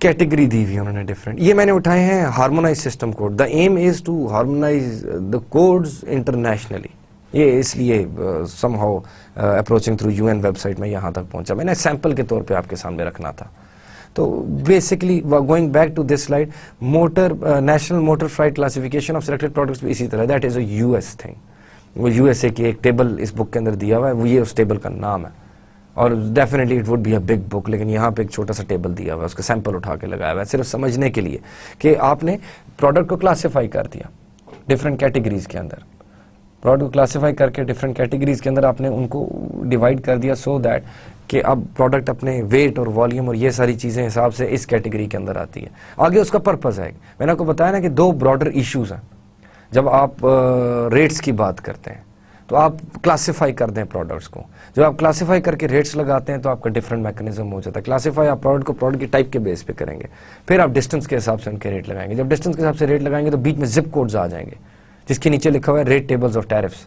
कैटेगरी दी हुई है उन्होंने डिफरेंट। ये मैंने उठाए हैं harmonize system code. The aim is to harmonize the codes internationally. ये इसलिए somehow approaching through UN website में यहाँ तक पहुँचा। मैंने सैंपल के तौर पे आपके सामने रखना था। तो basically going back to this slide, motor national motor freight classification of selected products भी इसी तरह, that is a US thing. वो यूएसए की एक टेबल इस बुक के अंदर दिया हुआ है, वो ये उस टेबल का नाम है। और definitely it would be a big book, लेकिन यहाँ पे एक छोटा सा टेबल दिया हुआ है, उसका सैंपल उठा के लगाया हुआ है सिर्फ समझने के लिए कि आपने प्रोडक्ट को क्लासीफाई कर दिया डिफरेंट कैटेगरीज के अंदर। प्रोडक्ट को क्लासीफाई करके डिफरेंट कैटेगरीज के अंदर आपने उनको डिवाइड कर दिया सो दैट कि अब प्रोडक्ट अपने वेट और वॉल्यूम और ये सारी चीज़ें हिसाब से इस कैटेगरी के अंदर आती है। आगे उसका पर्पज़ है, मैंने आपको बताया ना कि 2 ब्रॉडर इश्यूज़ हैं जब आप रेट्स की बात करते हैं। तो आप क्लासिफाई कर दें प्रोडक्ट्स को। जब आप क्लासिफाई करके रेट्स लगाते हैं तो आपका डिफरेंट मैकेनिज्म हो जाता है। क्लासिफाई आप प्रोडक्ट को प्रोडक्ट की टाइप के बेस पे करेंगे, फिर आप डिस्टेंस के हिसाब से उनके रेट लगाएंगे। जब डिस्टेंस के हिसाब से रेट लगाएंगे तो बीच में जिप कोड्स आ जाएंगे जिसके नीचे लिखा हुआ है रेट टेबल्स ऑफ टैरिफ्स,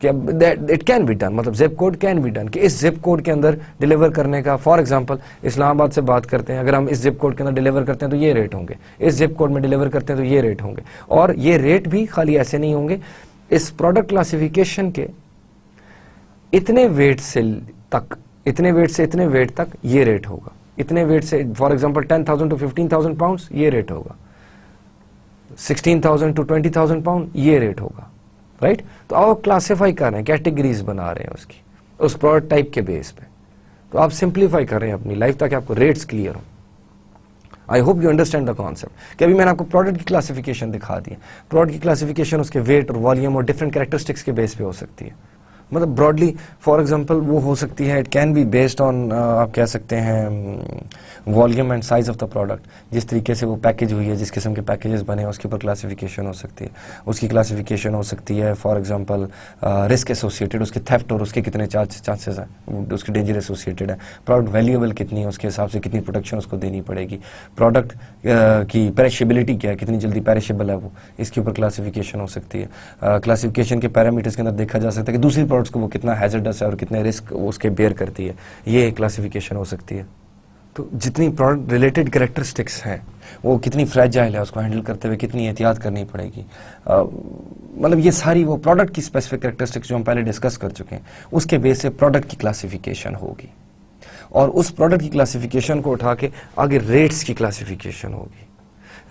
कि अब इट कैन बी डन, मतलब zip code can be done, कि इस जिप कोड के अंदर डिलीवर करने का, फॉर एग्जांपल इस्लामाबाद से बात करते हैं, अगर हम इस जिप कोड के अंदर डिलीवर करते हैं तो ये रेट होंगे, इस जिप कोड में डिलीवर करते हैं तो ये रेट होंगे। और ये रेट भी खाली ऐसे नहीं होंगे, इस प्रोडक्ट क्लासिफिकेशन के इतने वेट से तक, इतने वेट से इतने वेट तक ये रेट होगा, इतने वेट से फॉर एग्जांपल 10,000 टू 15,000 पाउंड्स ये रेट होगा, 16,000 टू 20,000 पाउंड ये रेट होगा, राइट। तो आप क्लासिफाई कर रहे हैं, कैटेगरीज बना रहे हैं उसकी, उस प्रोडक्ट टाइप के बेस पे, तो आप सिंप्लीफाई कर रहे हैं अपनी लाइफ ताकि आपको रेट्स क्लियर हो। I hope you understand the concept कि अभी मैंने आपको प्रोडक्ट की क्लासिफिकेशन दिखा दी है। प्रोडक्ट की क्लासिफिकेशन उसके वेट और वॉल्यूम और डिफरेंट कैरेक्टरिस्टिक्स के बेस पे हो सकती है, मतलब ब्रॉडली फॉर एग्जांपल वो हो सकती है, it can be based on, आप कह सकते हैं volume and size of the product, जिस तरीके से वो पैकेज हुई है, जिस किस्म के पैकेजेस बने हैं उसके ऊपर क्लासिफिकेशन हो सकती है। उसकी क्लासिफिकेशन हो सकती है फॉर एग्जांपल रिस्क एसोसिएटेड, उसके थेफ्ट और उसके कितने चांसेस हैं, उसकी डेंजर एसोसिएटेड है, प्रोडक्ट वैल्यूएबल कितनी है, उसके हिसाब से कितनी प्रोटेक्शन उसको देनी पड़ेगी, प्रोडक्ट की पेरिशेबिलिटी क्या है, कितनी जल्दी पेरिशेबल है वो, इसके ऊपर क्लासिफिकेशन हो सकती है। क्लासिफिकेशन के पैरामीटर्स के अंदर देखा जा सकता है कि दूसरी प्रोडक्ट्स को वो कितना हैजर्डस है और कितने रिस्क उसके बेयर करती है, ये क्लासिफिकेशन हो सकती है। तो जितनी प्रोडक्ट रिलेटेड कैरेक्टरिस्टिक्स हैं, वो कितनी फ्रेजाइल है, उसको हैंडल करते हुए कितनी एहतियात करनी पड़ेगी, मतलब ये सारी वो प्रोडक्ट की स्पेसिफिक कैरेक्टरिस्टिक्स जो हम पहले डिस्कस कर चुके हैं, उसके बेस से प्रोडक्ट की क्लासिफिकेशन होगी। और उस प्रोडक्ट की क्लासिफिकेशन को उठा के आगे रेट्स की क्लासिफिकेशन होगी।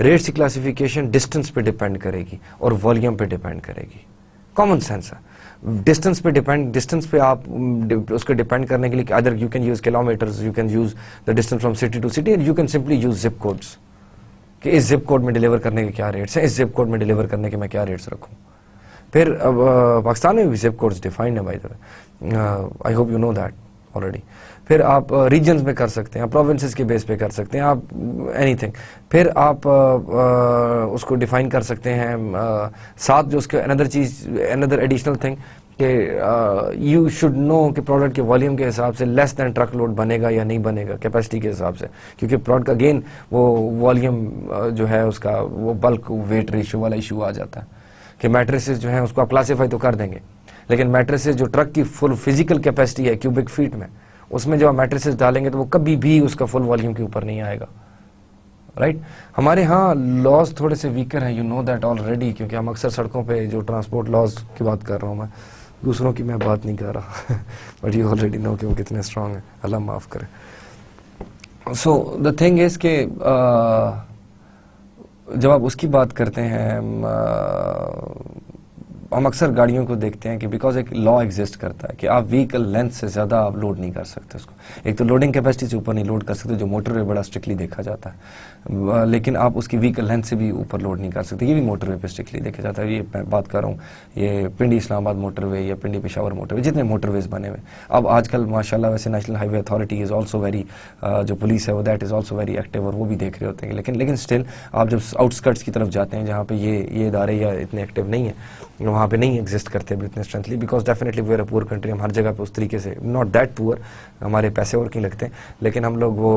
रेट्स की क्लासिफिकेशन डिस्टेंस पे डिपेंड करेगी और वॉल्यूम पे डिपेंड करेगी। कॉमन सेंस है, डिस्टेंस पे डिपेंड, डिस्टेंस पे आप उसको डिपेंड करने के लिए other you can use kilometers, you can use the distance from city to city, and you can simply use zip codes कि इस जिप कोड में डिलीवर करने के क्या रेट्स हैं, इस जिप कोड में डिलीवर करने के मैं क्या रेट्स रखूं। फिर पाकिस्तान में भी जिप कोड्स डिफाइंड है bye the way, I hope you know that already. फिर आप रीजन्स में कर सकते हैं, प्रोविंसेस के बेस पे कर सकते हैं आप एनीथिंग। फिर आप उसको डिफाइन कर सकते हैं साथ जो उसके अनदर चीज, अनदर एडिशनल थिंग कि यू शुड नो कि प्रोडक्ट के वॉल्यूम के हिसाब से लेस देन ट्रक लोड बनेगा या नहीं बनेगा कैपेसिटी के हिसाब से, क्योंकि प्रोडक्ट का अगेन वो वॉल्यूम जो है उसका वो बल्क वेट रेशियो वाला इशू आ जाता है कि मैट्रेसेस जो है उसको आप क्लासीफाई तो कर देंगे, लेकिन मैट्रेसेस जो ट्रक की फुल फिजिकल कैपेसिटी है क्यूबिक फीट में, उसमें जब आप मैट्रेसेस डालेंगे तो वो कभी भी उसका फुल वॉल्यूम के ऊपर नहीं आएगा, राइट। हमारे यहाँ लॉज थोड़े से वीकर हैं, यू नो दैट ऑलरेडी, क्योंकि हम अक्सर सड़कों पे जो ट्रांसपोर्ट लॉज की बात कर रहा हूँ मैं, दूसरों की मैं बात नहीं कर रहा बट यू ऑलरेडी नो कि वो कितने स्ट्रांग है, अल्लाह माफ़ करे। सो द थिंग इज के जब आप उसकी बात करते हैं, हम अक्सर गाड़ियों को देखते हैं कि बिकॉज एक लॉ एग्जिस्ट करता है कि आप व्हीकल लेंथ से ज़्यादा आप लोड नहीं कर सकते उसको, एक तो लोडिंग कैपेसिटी से ऊपर नहीं लोड कर सकते जो मोटरवे बड़ा स्ट्रिक्टली देखा जाता है, लेकिन आप उसकी व्हीकल लेंथ से भी ऊपर लोड नहीं कर सकते, ये भी मोटरवे पे स्ट्रिक्टली देखा जाता है। ये मैं बात कर रहा हूँ ये पिंडी इस्लामाबाद मोटरवे या पिंडी पेशावर मोटरवे, जितने मोटरवेज बने हुए अब आजकल माशाल्लाह, वैसे national highway authority is also very, जो पुलिस है वो that is also very active और वो भी देख रहे होते हैं, लेकिन स्टिल आप जब आउटस्कर्ट्स की तरफ जाते हैं जहाँ पे ये इदारे या इतने एक्टिव नहीं है, वहाँ पे नहीं एग्जिस्ट करते अभी इतने strongly, because definitely we are a poor country, हम हर जगह पे उस तरीके से नॉट दैट पुअर, हमारे पैसे और क्यों लगते हैं, लेकिन हम लोग वो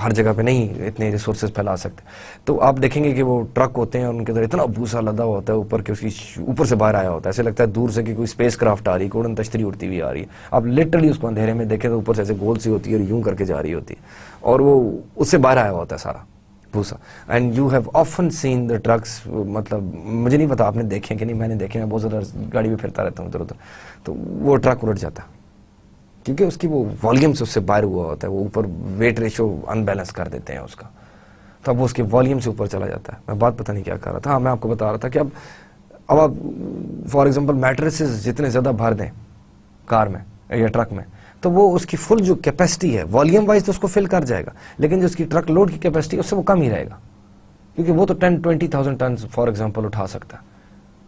हर जगह पे नहीं इतने रिसोर्सेज फैला सकते। तो आप देखेंगे कि वो ट्रक होते हैं और उनके अंदर इतना भूसा लदा होता है ऊपर के, उसकी ऊपर से बाहर आया होता है, ऐसे लगता है दूर से कि कोई स्पेस क्राफ्ट आ रही है, उड़न तश्तरी उड़ती हुई आ रही है। आप लिटरली उसको अंधेरे में देखें तो ऊपर से ऐसे गोल सी होती है और यूं करके जा रही होती है और वो उससे बाहर आया होता है सारा भूसा। And you have often seen the trucks, मतलब मुझे नहीं पता आपने देखे कि नहीं, मैंने देखे, मैं बहुत ज़्यादा गाड़ी में फिरता रहता हूँ इधर उधर, तो वो ट्रक उलट जाता है क्योंकि उसकी वो वॉल्यूम से उससे बाहर हुआ होता है, वो ऊपर वेट रेशियो अनबैलेंस कर देते हैं उसका, तो अब वो उसके वॉल्यूम से ऊपर चला जाता है। मैं बात पता नहीं क्या कर रहा था, हाँ मैं आपको बता रहा था कि अब आप फॉर एग्जांपल मैट्रेसेस जितने ज़्यादा भर दें कार में या ट्रक में, तो वो उसकी फुल जो कैपेसिटी है वॉल्यूम वाइज तो उसको फिल कर जाएगा, लेकिन जो उसकी ट्रक लोड की कैपेसिटी उससे वो कम ही रहेगा, क्योंकि वो तो 10-20,000 टन फॉर एग्जांपल उठा सकता है।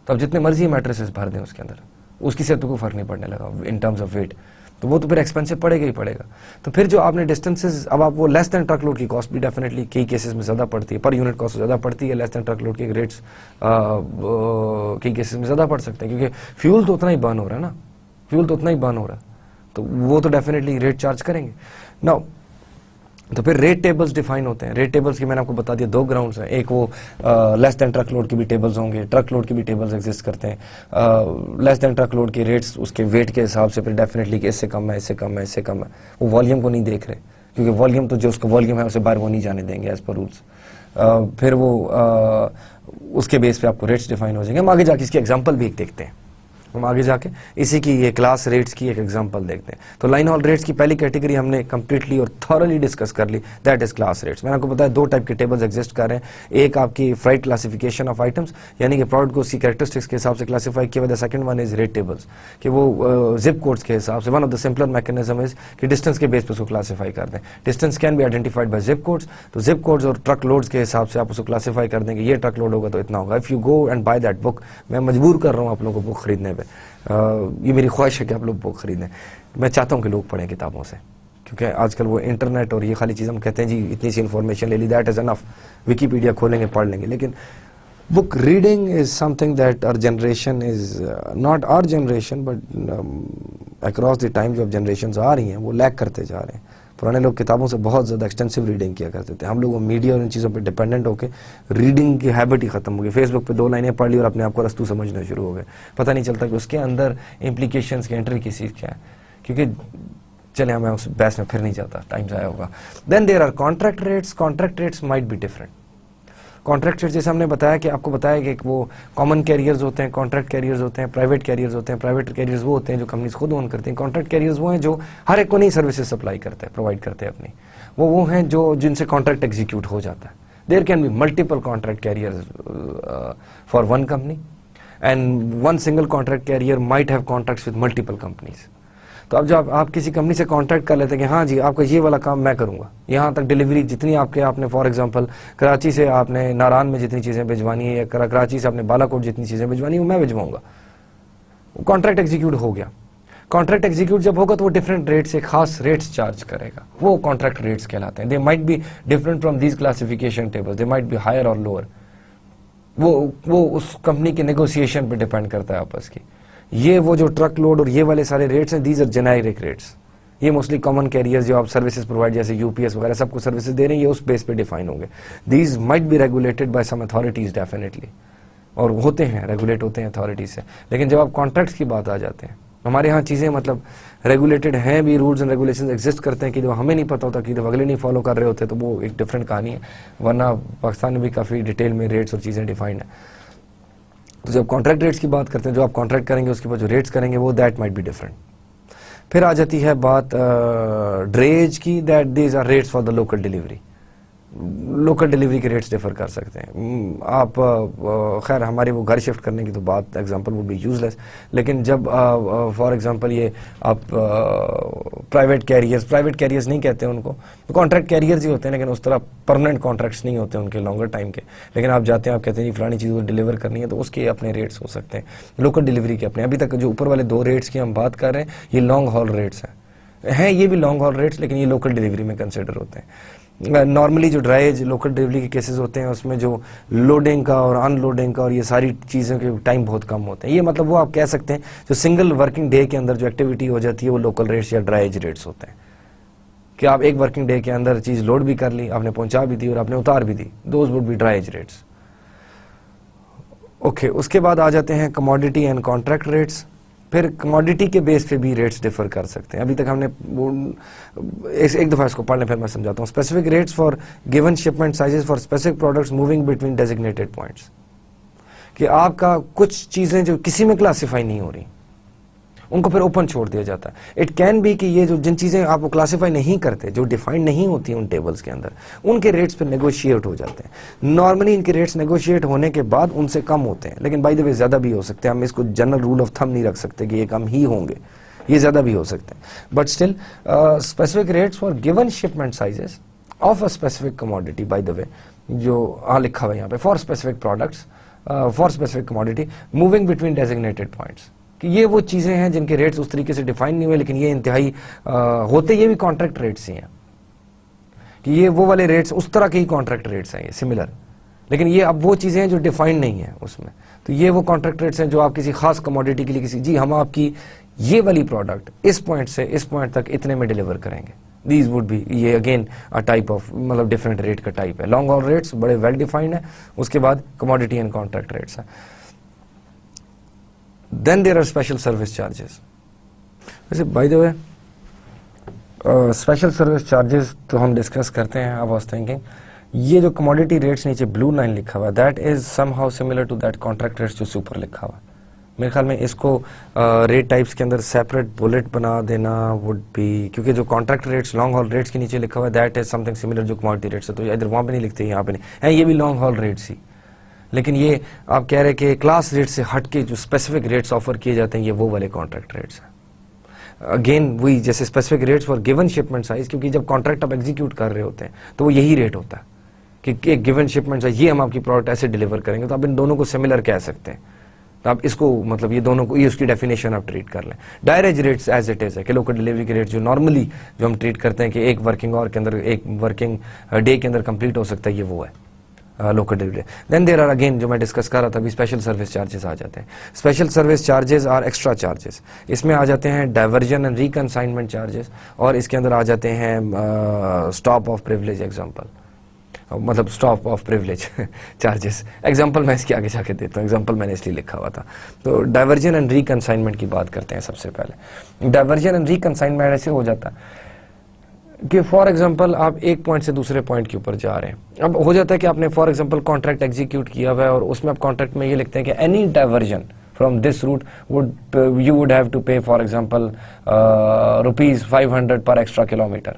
तो अब जितने मर्जी मैट्रेसेस भर दें उसके अंदर, उसकी से तो कोई फर्क नहीं पड़ने लगा इन टर्म्स ऑफ वेट। तो वो तो फिर एक्सपेंसिव पड़ेगा ही पड़ेगा। तो फिर जो आपने डिस्टेंसेस, अब आप वो लेस देन ट्रक लोड की कॉस्ट भी डेफिनेटली कई केसेस में ज़्यादा पड़ती है, पर यूनिट कॉस्ट ज़्यादा पड़ती है, लेस देन ट्रक लोड के रेट्स कई केसेस में ज़्यादा पड़ सकते हैं, क्योंकि फ्यूल तो उतना ही बर्न हो रहा है ना, फ्यूल तो उतना ही बर्न हो रहा है, तो वो तो डेफिनेटली रेट चार्ज करेंगे। नाउ तो फिर रेट टेबल्स डिफाइन होते हैं। रेट टेबल्स की मैंने आपको बता दिया 2 ग्राउंड्स हैं, एक वो लेस देन ट्रक लोड के भी टेबल्स होंगे, ट्रक लोड के भी टेबल्स एग्जिस्ट करते हैं। लेस देन ट्रक लोड के रेट्स उसके वेट के हिसाब से फिर डेफिनेटली कि इससे कम है, इससे कम है, इससे कम है, वो वॉल्यूम को नहीं देख रहे, क्योंकि वॉल्यूम तो जो उसका वॉल्यूम है उसे बाहर वो नहीं जाने देंगे एज पर रूल्स। फिर वो उसके बेस पे आपको रेट्स डिफाइन हो जाएंगे। हम आगे जाके इसकी एग्जाम्पल भी एक देखते हैं, हम आगे जाके इसी की ये क्लास रेट्स की एक एग्जांपल देखते हैं। तो लाइन हॉल रेट्स की पहली कैटेगरी हमने कंप्लीटली और थॉरली डिस्कस कर ली, दैट इज क्लास रेट्स। मैंने आपको बताया 2 टाइप के टेबल्स एग्जिस्ट कर रहे हैं, एक आपकी फ्राइट क्लासिफिकेशन ऑफ आइटम्स, यानी कि प्रोडक्ट को उसकी कैरेक्टरिस्टिक्स के हिसाब से क्लासीफाई किया हुआ है। Second one is rate tables, कि वो जिप कोड्स के हिसाब से, one of the simpler mechanism is कि डिस्टेंस के बेस पर उसको क्लासीफाई कर दें। Distance can be identified by zip codes, तो जिप कोड्स और ट्रक लोड्स के हिसाब से आप उसको क्लासीफाई कर देंगे, ये ट्रक लोड होगा तो इतना होगा। If you go and by that book, मैं मजबूर कर रहा हूँ आप लोगों को बुक खरीदने पर, ये मेरी ख्वाहिश है कि आप लोग बुक खरीदें। मैं चाहता हूँ कि लोग पढ़ें किताबों से, क्योंकि आजकल वो इंटरनेट और ये खाली चीज़ हम कहते हैं जी इतनी सी इन्फॉर्मेशन ले ली, दैट इज़ अनफ, विकीपीडिया खोलेंगे पढ़ लेंगे, लेकिन book reading is something that our generation is not our generation but across the time जो अब जनरेशन आ रही हैं वो लैक करते जा रहे हैं। पुराने लोग किताबों से बहुत ज़्यादा एक्सटेंसिव रीडिंग किया करते थे, हम लोग वो मीडिया और इन चीज़ों पे डिपेंडेंट होकर रीडिंग की हैबिट ही ख़त्म हो गई। फेसबुक पे 2 लाइनें पढ़ ली और अपने आप को रस्तू समझना शुरू हो गए, पता नहीं चलता कि उसके अंदर इम्प्लीकेशंस के एंट्री की चीज़ क्या है, क्योंकि चले मैं उस बहस में फिर नहीं जाता, टाइम ज़ाया होगा। Then there are contract rates, contract rates might be different. Contract rates जैसे हमने बताया कि आपको बताया कि वो कॉमन कैरियर्स होते हैं, कॉन्ट्रैक्ट कैरियर्स होते हैं, प्राइवेट कैरियर्स होते हैं। प्राइवेट कैरियर्स वो होते हैं जो कंपनीज खुद ओन करती हैं, कॉन्ट्रैक्ट कैरियर्स वो हैं जो हर एक को नहीं सर्विसेज सप्लाई करते हैं, प्रोवाइड करते हैं अपनी, वो हैं जो जिनसे कॉन्ट्रैक्ट एग्जीक्यूट हो जाता है। There can be multiple contract carriers for one company and one single contract carrier might have contracts with multiple companies. तो अब जब आप किसी कंपनी से कॉन्ट्रैक्ट कर लेते हैं कि हाँ जी आपका ये वाला काम मैं करूँगा, यहाँ तक डिलीवरी जितनी आपने फॉर एग्जांपल कराची से आपने नारायण में जितनी चीज़ें भिजवानी है या कराची से आपने बालाकोट जितनी चीज़ें भिजवानी है वो मैं भिजवाऊँगा, कॉन्ट्रैक्ट एग्जीक्यूट हो गया। कॉन्ट्रैक्ट एग्जीक्यूट जब होगा तो वो डिफरेंट रेट से खास रेट्स चार्ज करेगा, वो कॉन्ट्रैक्ट रेट्स कहलाते हैं। They might be different from these classification tables, they might be higher और लोअर, वो उस कंपनी के नेगोशिएशन पे डिपेंड करता है आपस की। ये वो जो ट्रक लोड और ये वाले सारे रेट्स हैं, दीज आर जेनेरिक रेट्स, ये मोस्टली कॉमन कैरियर्स जो आप सर्विसेज प्रोवाइड जैसे यूपीएस वगैरह सबको सर्विसेज दे रहे हैं, ये उस बेस पे डिफाइन होंगे। These might be regulated by some authorities definitely, और होते हैं, रेगुलेट होते हैं अथॉरिटीज से। लेकिन जब आप कॉन्ट्रैक्ट्स की बात आ जाते हैं, हमारे यहाँ चीज़ें मतलब रेगुलेटेड हैं भी, रूल्स एंड रेगुलेशंस एग्जिस्ट करते हैं कि जब हमें नहीं पता होता कि जब अगले नहीं फॉलो कर रहे होते तो वो एक डिफरेंट कहानी है, वरना पाकिस्तान में भी काफ़ी डिटेल में रेट्स और चीज़ें डिफाइंड है। तो जब कॉन्ट्रैक्ट रेट्स की बात करते हैं, जो आप कॉन्ट्रैक्ट करेंगे उसके बाद जो रेट्स करेंगे वो दैट माइट बी डिफरेंट। फिर आ जाती है बात ड्रेज की, that these are rates for the local delivery. Local delivery के रेट्स डिफर कर सकते हैं। आप खैर हमारे वो घर शिफ्ट करने की तो बात एग्जांपल वुड बी यूजलेस, लेकिन जब फॉर एग्जांपल ये आप प्राइवेट कैरियर्स नहीं कहते हैं उनको, कॉन्ट्रैक्ट कैरियर्स ही होते हैं, लेकिन उस तरह परमानेंट कॉन्ट्रैक्ट्स नहीं होते उनके लॉन्गर टाइम के। लेकिन आप जाते हैं, आप कहते हैं जी फलानी चीज़ को डिलीवर करनी है, तो उसके अपने रेट्स हो सकते हैं। लोकल डिलीवरी के अपने, अभी तक जो ऊपर वाले 2 रेट्स की हम बात कर रहे हैं ये लॉन्ग हॉल रेट्स हैं ये भी लॉन्ग हॉल रेट्स, लेकिन ये लोकल डिलीवरी में कंसिडर होते हैं। नॉर्मली जो ड्राइज लोकल डिलीवरी के केसेस होते हैं उसमें जो लोडिंग का और अनलोडिंग का और ये सारी चीज़ों के टाइम बहुत कम होते हैं। ये मतलब वो आप कह सकते हैं जो सिंगल वर्किंग डे के अंदर जो एक्टिविटी हो जाती है वो लोकल रेट्स या ड्राइज रेट्स होते हैं, कि आप एक वर्किंग डे के अंदर चीज़ लोड भी कर ली, आपने पहुंचा भी दी और आपने उतार भी दी, those would be drayage rates. Okay, उसके बाद आ जाते हैं कमोडिटी एंड कॉन्ट्रैक्ट रेट्स। फिर कमोडिटी के बेस पे भी रेट्स डिफर कर सकते हैं। अभी तक हमने एक दफ़ा इसको पढ़ लें फिर मैं समझाता हूँ। Specific rates for given shipment sizes for specific products moving between designated points, कि आपका कुछ चीज़ें जो किसी में क्लासीफाई नहीं हो रही उनको फिर ओपन छोड़ दिया जाता है। इट कैन बी कि ये जो जिन चीज़ें आप क्लासीफाई नहीं करते, जो डिफाइंड नहीं होती उन टेबल्स के अंदर, उनके रेट्स फिर नेगोशिएट हो जाते हैं। नॉर्मली इनके रेट्स नेगोशिएट होने के बाद उनसे कम होते हैं, लेकिन बाय द वे ज़्यादा भी हो सकते हैं। हम इसको जनरल रूल ऑफ थंब नहीं रख सकते कि ये कम ही होंगे, ये ज़्यादा भी हो सकते हैं। But still specific rates for given shipment sizes of a specific commodity, bye the वे जो लिखा हुआ है यहाँ पे, for specific products for specific commodity moving between designated points, कि ये वो चीज़ें हैं जिनके रेट्स उस तरीके से डिफाइन नहीं हुए, लेकिन ये इंतहाई होते ये भी कॉन्ट्रैक्ट रेट्स ही हैं, कि ये वो वाले रेट्स उस तरह के ही कॉन्ट्रैक्ट रेट्स हैं, ये सिमिलर, लेकिन ये अब वो चीज़ें हैं जो डिफाइंड नहीं है उसमें। तो ये वो कॉन्ट्रैक्ट रेट्स हैं जो आप किसी खास कमोडिटी के लिए किसी, जी हम आपकी ये वाली प्रोडक्ट इस पॉइंट से इस पॉइंट तक इतने में डिलीवर करेंगे, दीज वुड बी, ये अगेन अ टाइप ऑफ, मतलब डिफरेंट रेट का टाइप है। लॉन्ग हॉल रेट्स बड़े वेल डिफाइंड है, उसके बाद कमोडिटी एंड कॉन्ट्रैक्ट रेट्स हैं। Then there are special service charges. वैसे by the way special service charges तो हम डिस्कस करते हैं। आई वाज थिंकिंग ये जो कमोडिटी रेट्स नीचे ब्लू लाइन लिखा हुआ है, that is somehow similar to that contract rates जो सुपर लिखा हुआ है। मेरे ख्याल में इसको रेट टाइप्स के अंदर सेपरेट बुलेट बना देना वुड बी, क्योंकि जो contract rates long haul rates के नीचे लिखा हुआ है दैट इज समथिंग सिमिलर जो कमोडिटी रेट्स है, तो इधर वहाँ पे नहीं लिखते, यहाँ पे नहीं है, ये भी लॉन्ग हॉल रेट्स ही, लेकिन ये आप कह रहे हैं कि क्लास रेट से हट के जो स्पेसिफिक रेट्स ऑफर किए जाते हैं ये वो वाले कॉन्ट्रैक्ट रेट्स हैं। अगेन वही जैसे specific rates for given shipment size, क्योंकि जब कॉन्ट्रैक्ट आप एग्जीक्यूट कर रहे होते हैं तो वो यही रेट होता है कि एक गिवन शिपमेंट साइज ये हम आपकी प्रोडक्ट ऐसे डिलीवर करेंगे, तो आप इन दोनों को सिमिलर कह सकते हैं। तो आप इसको मतलब ये दोनों को, ये उसकी डेफिनेशन आप ट्रीट कर लें। Direct rates as it is है कि लोकल डिलीवरी के रेट जो नॉर्मली जो हम ट्रीट करते हैं कि एक वर्किंग आवर के अंदर, एक वर्किंग डे के अंदर कंप्लीट हो सकता है, ये वो है local delivery. Then there are again जो मैं डिस्कस कर रहा था अभी, स्पेशल सर्विस चार्जेस आ जाते हैं। Special service charges are extra charges. इसमें आ जाते हैं डाइवर्जन एंड रिकंसाइनमेंट चार्जेस, और इसके अंदर आ जाते हैं स्टॉप ऑफ प्रिविलेज एग्जांपल, मतलब stop of privilege charges. Example मैं इसके आगे जाके देता हूँ, एग्जांपल मैंने इसलिए लिखा हुआ था। तो डाइवर्जन एंड रिकंसाइनमेंट की बात करते हैं सबसे पहले। डाइवर्जन एंड रिकंसाइनमेंट ऐसे हो जाता है कि फॉर एग्जांपल आप एक पॉइंट से दूसरे पॉइंट के ऊपर जा रहे हैं। अब हो जाता है कि आपने फॉर एग्जांपल कॉन्ट्रैक्ट एग्जीक्यूट किया हुआ है और उसमें आप कॉन्ट्रैक्ट में ये लिखते हैं कि any diversion from this route would you would have to pay for example ₹500 per extra kilometer,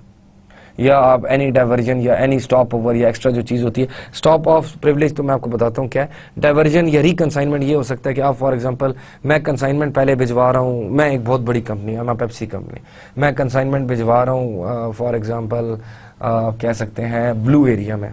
या आप एनी डाइवर्जन या एनी स्टॉप ओवर या एक्स्ट्रा जो चीज़ होती है। स्टॉप ऑफ प्रिविलेज तो मैं आपको बताता हूँ क्या है। डाइवर्जन या रिकंसाइनमेंट ये हो सकता है कि आप फॉर एग्जांपल मैं कंसाइनमेंट पहले भिजवा रहा हूँ, मैं एक बहुत बड़ी कंपनी है, मैं पेप्सी कंपनी, मैं कंसाइनमेंट भिजवा रहा हूँ फॉर एग्जांपल कह सकते हैं ब्लू एरिया में,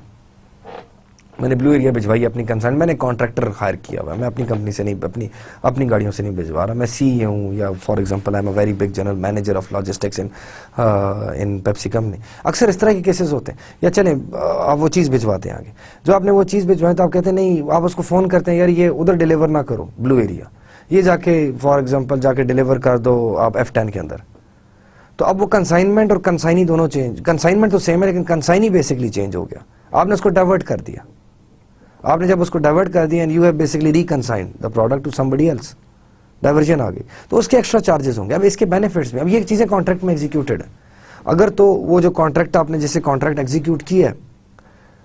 मैंने ब्लू एरिया भिजवाई अपनी कंसाइन, मैंने कॉन्ट्रैक्टर हायर किया हुआ है, मैं अपनी कंपनी से नहीं, अपनी गाड़ियों से नहीं भिजवा रहा, मैं सी हूँ, या for example I am a very big general manager of logistics in Pepsi company. अक्सर इस तरह के केसेस होते हैं। या चलें आप वो चीज़ भिजवाते हैं आगे, जो आपने वो चीज़ भिजवाई तो आप कहते हैं नहीं, आप उसको फ़ोन करते हैं यार ये उधर डिलीवर ना करो ब्लू एरिया, ये जाके फॉर एग्जाम्पल जाके डिलीवर कर दो आप F10 के अंदर। तो अब वो कंसाइनमेंट और कंसाइनी दोनों चेंज, कंसाइनमेंट तो सेम है लेकिन कंसाइनी बेसिकली चेंज हो गया, आपने उसको डाइवर्ट कर दिया। आपने जब उसको डाइवर्ट कर दिया and you have basically reconsigned the product to somebody else, diversion आ गई, तो उसके एक्स्ट्रा चार्जेस होंगे। अब इसके बेनिफिट्स में, अब ये चीज़ें कॉन्ट्रैक्ट में एग्जीक्यूटेड है, अगर तो वो जो कॉन्ट्रैक्ट आपने जैसे कॉन्ट्रैक्ट एग्जीक्यूट किया है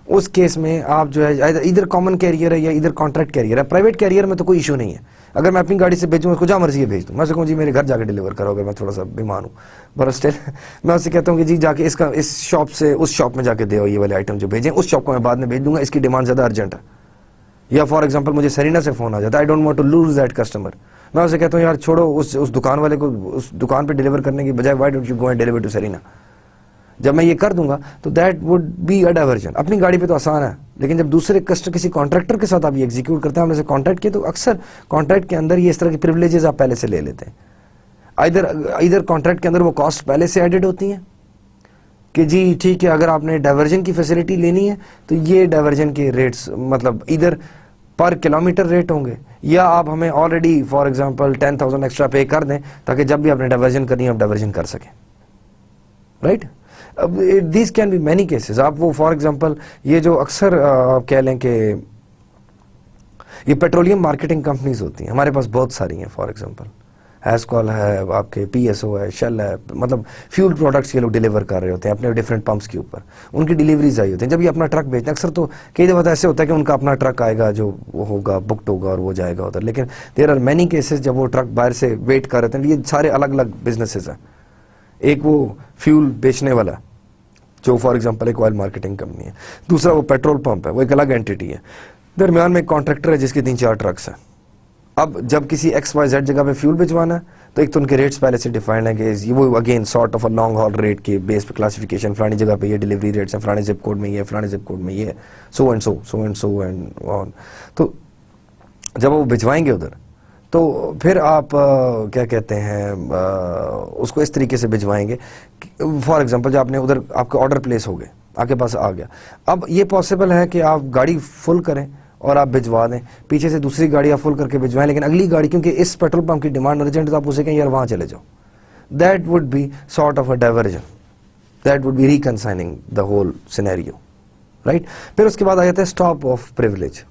उस केस में आप जो है इधर कॉमन कैरियर है या इधर कॉन्ट्रैक्ट कैरियर है। प्राइवेट कैरियर में तो कोई इशू नहीं है, अगर मैं अपनी गाड़ी से भेजूँ उसको जहाँ मर्जी भेज दूँ, मैं कहूँ जी मेरे घर जाके डिलीवर करोगे, मैं थोड़ा सा बीमार हूँ, पर स्टिल मैं उससे कहता हूँ कि जी जाके इसका इस शॉप से उस शॉप में जाके दे ये वाले आइटम जो भेजें, उस शॉप को मैं बाद में भेज दूंगा, इसकी डिमांड ज़्यादा अर्जेंट है। या फॉर एग्जांपल मुझे सरीना से फ़ोन आ जाता है, I don't want to lose that customer, मैं उसे कहता हूँ यार छोड़ो उस दुकान वाले को उस दुकान पे डिलीवर करने की बजाय why don't you go and deliver to Serena. जब मैं ये कर दूंगा तो that would be a diversion. अपनी गाड़ी पे तो आसान है, लेकिन जब दूसरे किसी कॉन्ट्रैक्टर के साथ आप ये एग्जीक्यूट करते हैं, हमने से कॉन्ट्रैक्ट किया, तो अक्सर कॉन्ट्रैक्ट के अंदर ये इस तरह की प्रिविलेजेस आप पहले से ले लेते हैं। इधर कॉन्ट्रैक्ट के अंदर वो कॉस्ट पहले से एडेड होती हैं कि जी ठीक है, अगर आपने डाइवर्जन की फैसिलिटी लेनी है तो ये डाइवर्जन के रेट्स मतलब इधर पर किलोमीटर रेट होंगे, या आप हमें ऑलरेडी फॉर एग्जांपल 10,000 एक्स्ट्रा पे कर दें ताकि जब भी आपने डाइवर्जन करनी है आप डाइवर्जन कर सकें, राइट। अब this can be many cases. आप वो फॉर एग्जांपल ये जो अक्सर आप कह लें कि ये पेट्रोलियम मार्केटिंग कंपनीज होती हैं, हमारे पास बहुत सारी हैं, फॉर एग्जांपल हैस्कॉल है, आपके PSO है, शेल है, मतलब फ्यूल प्रोडक्ट्स ये लोग डिलीवर कर रहे होते हैं अपने डिफरेंट पंप्स के ऊपर, उनकी डिलीवरीज आई होती हैं। जब ये अपना ट्रक भेजते हैं, अक्सर तो कई दफ़ा तो ऐसे होता है कि उनका अपना ट्रक आएगा जो वो होगा बुकड होगा और वो जाएगा उधर, लेकिन देयर आर मैनी केसेस जब वो ट्रक बाहर से वेट कर रहे हैं। ये सारे अलग अलग बिजनेसेस हैं। एक वो फ्यूल बेचने वाला जो फॉर एग्जांपल एक ऑयल मार्केटिंग कंपनी है, दूसरा वो पेट्रोल पंप है, वो एक अलग एंटिटी है, दरमियान में एक कॉन्ट्रैक्टर है जिसके 3-4 ट्रक्स हैं। अब जब किसी XYZ जगह पे फ्यूल भिजवाना है तो एक तो उनके रेट्स पहले से डिफाइंड है कि वो again sort of a long haul rate के बेस पे क्लासिफिकेशन, फलानी जगह पे ये डिलीवरी रेट्स हैं, फलाने जिप कोड में ये, फलाने जिप कोड में ये, so and so and on. तो जब वो भिजवाएंगे उधर तो फिर आप क्या कहते हैं उसको इस तरीके से भिजवाएंगे। फॉर एग्जांपल जो आपने उधर आपके ऑर्डर प्लेस हो गए, आपके पास आ गया, अब ये पॉसिबल है कि आप गाड़ी फुल करें और आप भिजवा दें, पीछे से दूसरी गाड़ी आप फुल करके भिजवाएं, लेकिन अगली गाड़ी क्योंकि इस पेट्रोल पंप की डिमांड अर्जेंट है तो आप उसे कहें यार वहाँ चले जाओ। That would be sort of a diversion, that would be reconsigning the whole scenario, right. फिर उसके बाद आ जाता है stop of privilege.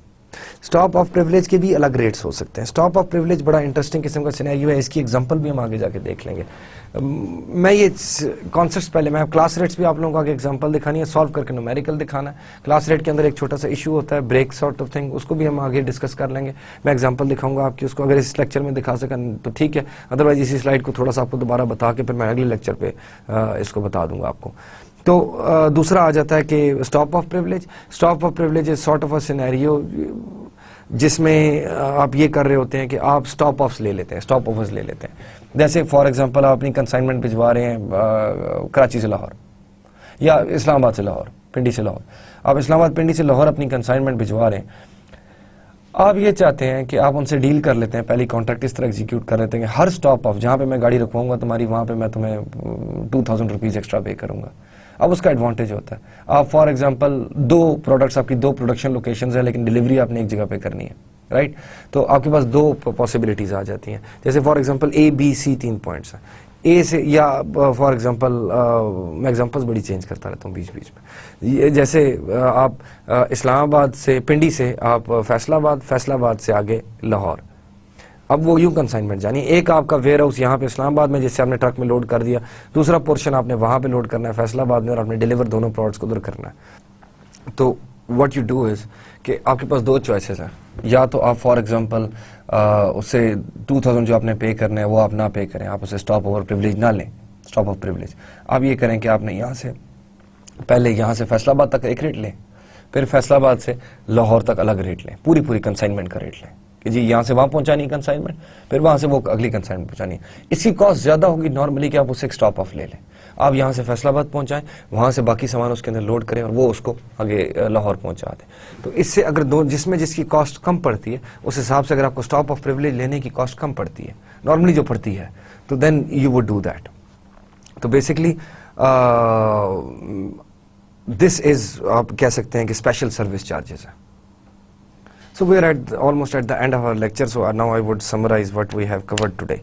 Stop of privilege के भी अलग रेट्स हो सकते हैं। स्टॉप ऑफ प्रिविलेज बड़ा इंटरेस्टिंग किस्म का सिनेरियो है, इसकी एग्जांपल भी हम आगे जाके देख लेंगे। मैं ये कॉन्सेप्ट्स पहले, मैं क्लास रेट्स भी आप लोगों को आगे एग्जांपल दिखानी है, सॉल्व करके न्यूमेरिकल दिखाना है। क्लास रेट के अंदर एक छोटा सा इशू होता है ब्रेक सॉर्ट ऑफ थिंग, उसको भी हम आगे डिस्कस कर लेंगे। मैं एग्जांपल दिखाऊंगा आपकी, उसको अगर इस लेक्चर में दिखा सकें तो ठीक है, अदरवाइज इसी स्लाइड को थोड़ा सा आपको दोबारा बता के फिर मैं अगले लेक्चर पे इसको बता दूंगा आपको। तो दूसरा आ जाता है कि stop of privilege. Stop of privilege is sort of a scenario जिसमें आप ये कर रहे होते हैं कि आप स्टॉप ऑफ्स ले लेते हैं, स्टॉप ऑफर्स ले लेते हैं। जैसे फॉर एग्जांपल आप अपनी कंसाइनमेंट भिजवा रहे हैं कराची से लाहौर या इस्लामाबाद से लाहौर, पिंडी से लाहौर। आप इस्लामाबाद पिंडी से लाहौर अपनी कंसाइनमेंट भिजवा रहे हैं। आप ये चाहते हैं कि आप उनसे डील कर लेते हैं, पहली कॉन्ट्रैक्ट इस तरह एग्जीक्यूट कर लेते हैं कि हर स्टॉप ऑफ जहाँ पे मैं गाड़ी रखवाऊंगा तुम्हारी, वहाँ पे मैं तुम्हें 2000 रुपीज़ एक्स्ट्रा पे करूंगा। अब उसका एडवांटेज होता है, आप फॉर एग्जांपल 2 प्रोडक्ट्स, आपकी 2 प्रोडक्शन लोकेशंस है लेकिन डिलीवरी आपने एक जगह पे करनी है, राइट। तो आपके पास 2 पॉसिबिलिटीज आ जाती हैं। जैसे for example A B C 3 points हैं ए से, या फॉर एग्जांपल मैं एग्जांपल्स बड़ी चेंज करता रहता हूँ बीच बीच में। ये जैसे आप इस्लामाबाद से, पिंडी से आप फैसलाबाद, फैसलाबाद से आगे लाहौर। अब वो यूं कंसाइनमेंट जानी, एक आपका वेयर हाउस यहाँ पे इस्लामाबाद में जिससे आपने ट्रक में लोड कर दिया, दूसरा पोर्शन आपने वहाँ पे लोड करना है फैसलाबाद में, और आपने डिलीवर दोनों प्रोडक्ट्स को उधर करना है। तो व्हाट यू डू इज कि आपके पास 2 चॉइसेस हैं। या तो आप फॉर एग्जांपल उससे 2000 जो आपने पे करना है वो आप ना पे करें, आप उसे स्टॉप ओवर प्रिविलेज ना लें, स्टॉप ऑफ प्रिविलेज। आप ये करें कि आपने यहाँ से पहले यहाँ से फैसलाबाद तक एक रेट लें, फिर फैसलाबाद से लाहौर तक अलग रेट लें, पूरी पूरी कंसाइनमेंट का रेट लें कि जी यहाँ से वहाँ पहुँचानी है कंसाइनमेंट, फिर वहाँ से वो अगली कंसाइनमेंट पहुँचानी है। इसकी कॉस्ट ज़्यादा होगी नॉर्मली कि आप उससे एक स्टॉप ऑफ ले लें, आप यहाँ से फैसलाबाद पहुँचाएं, वहाँ से बाकी सामान उसके अंदर लोड करें और वो उसको आगे लाहौर पहुँचा दें। तो इससे अगर जिसमें जिसकी कॉस्ट कम पड़ती है उस हिसाब से अगर आपको स्टॉप ऑफ प्रिविलेज लेने की कॉस्ट कम पड़ती है नॉर्मली जो पड़ती है, तो then you would do that. तो बेसिकली दिस इज, आप कह सकते हैं कि स्पेशल सर्विस चार्जेस है। So we are almost at the end of our lecture, so now I would summarize what we have covered today.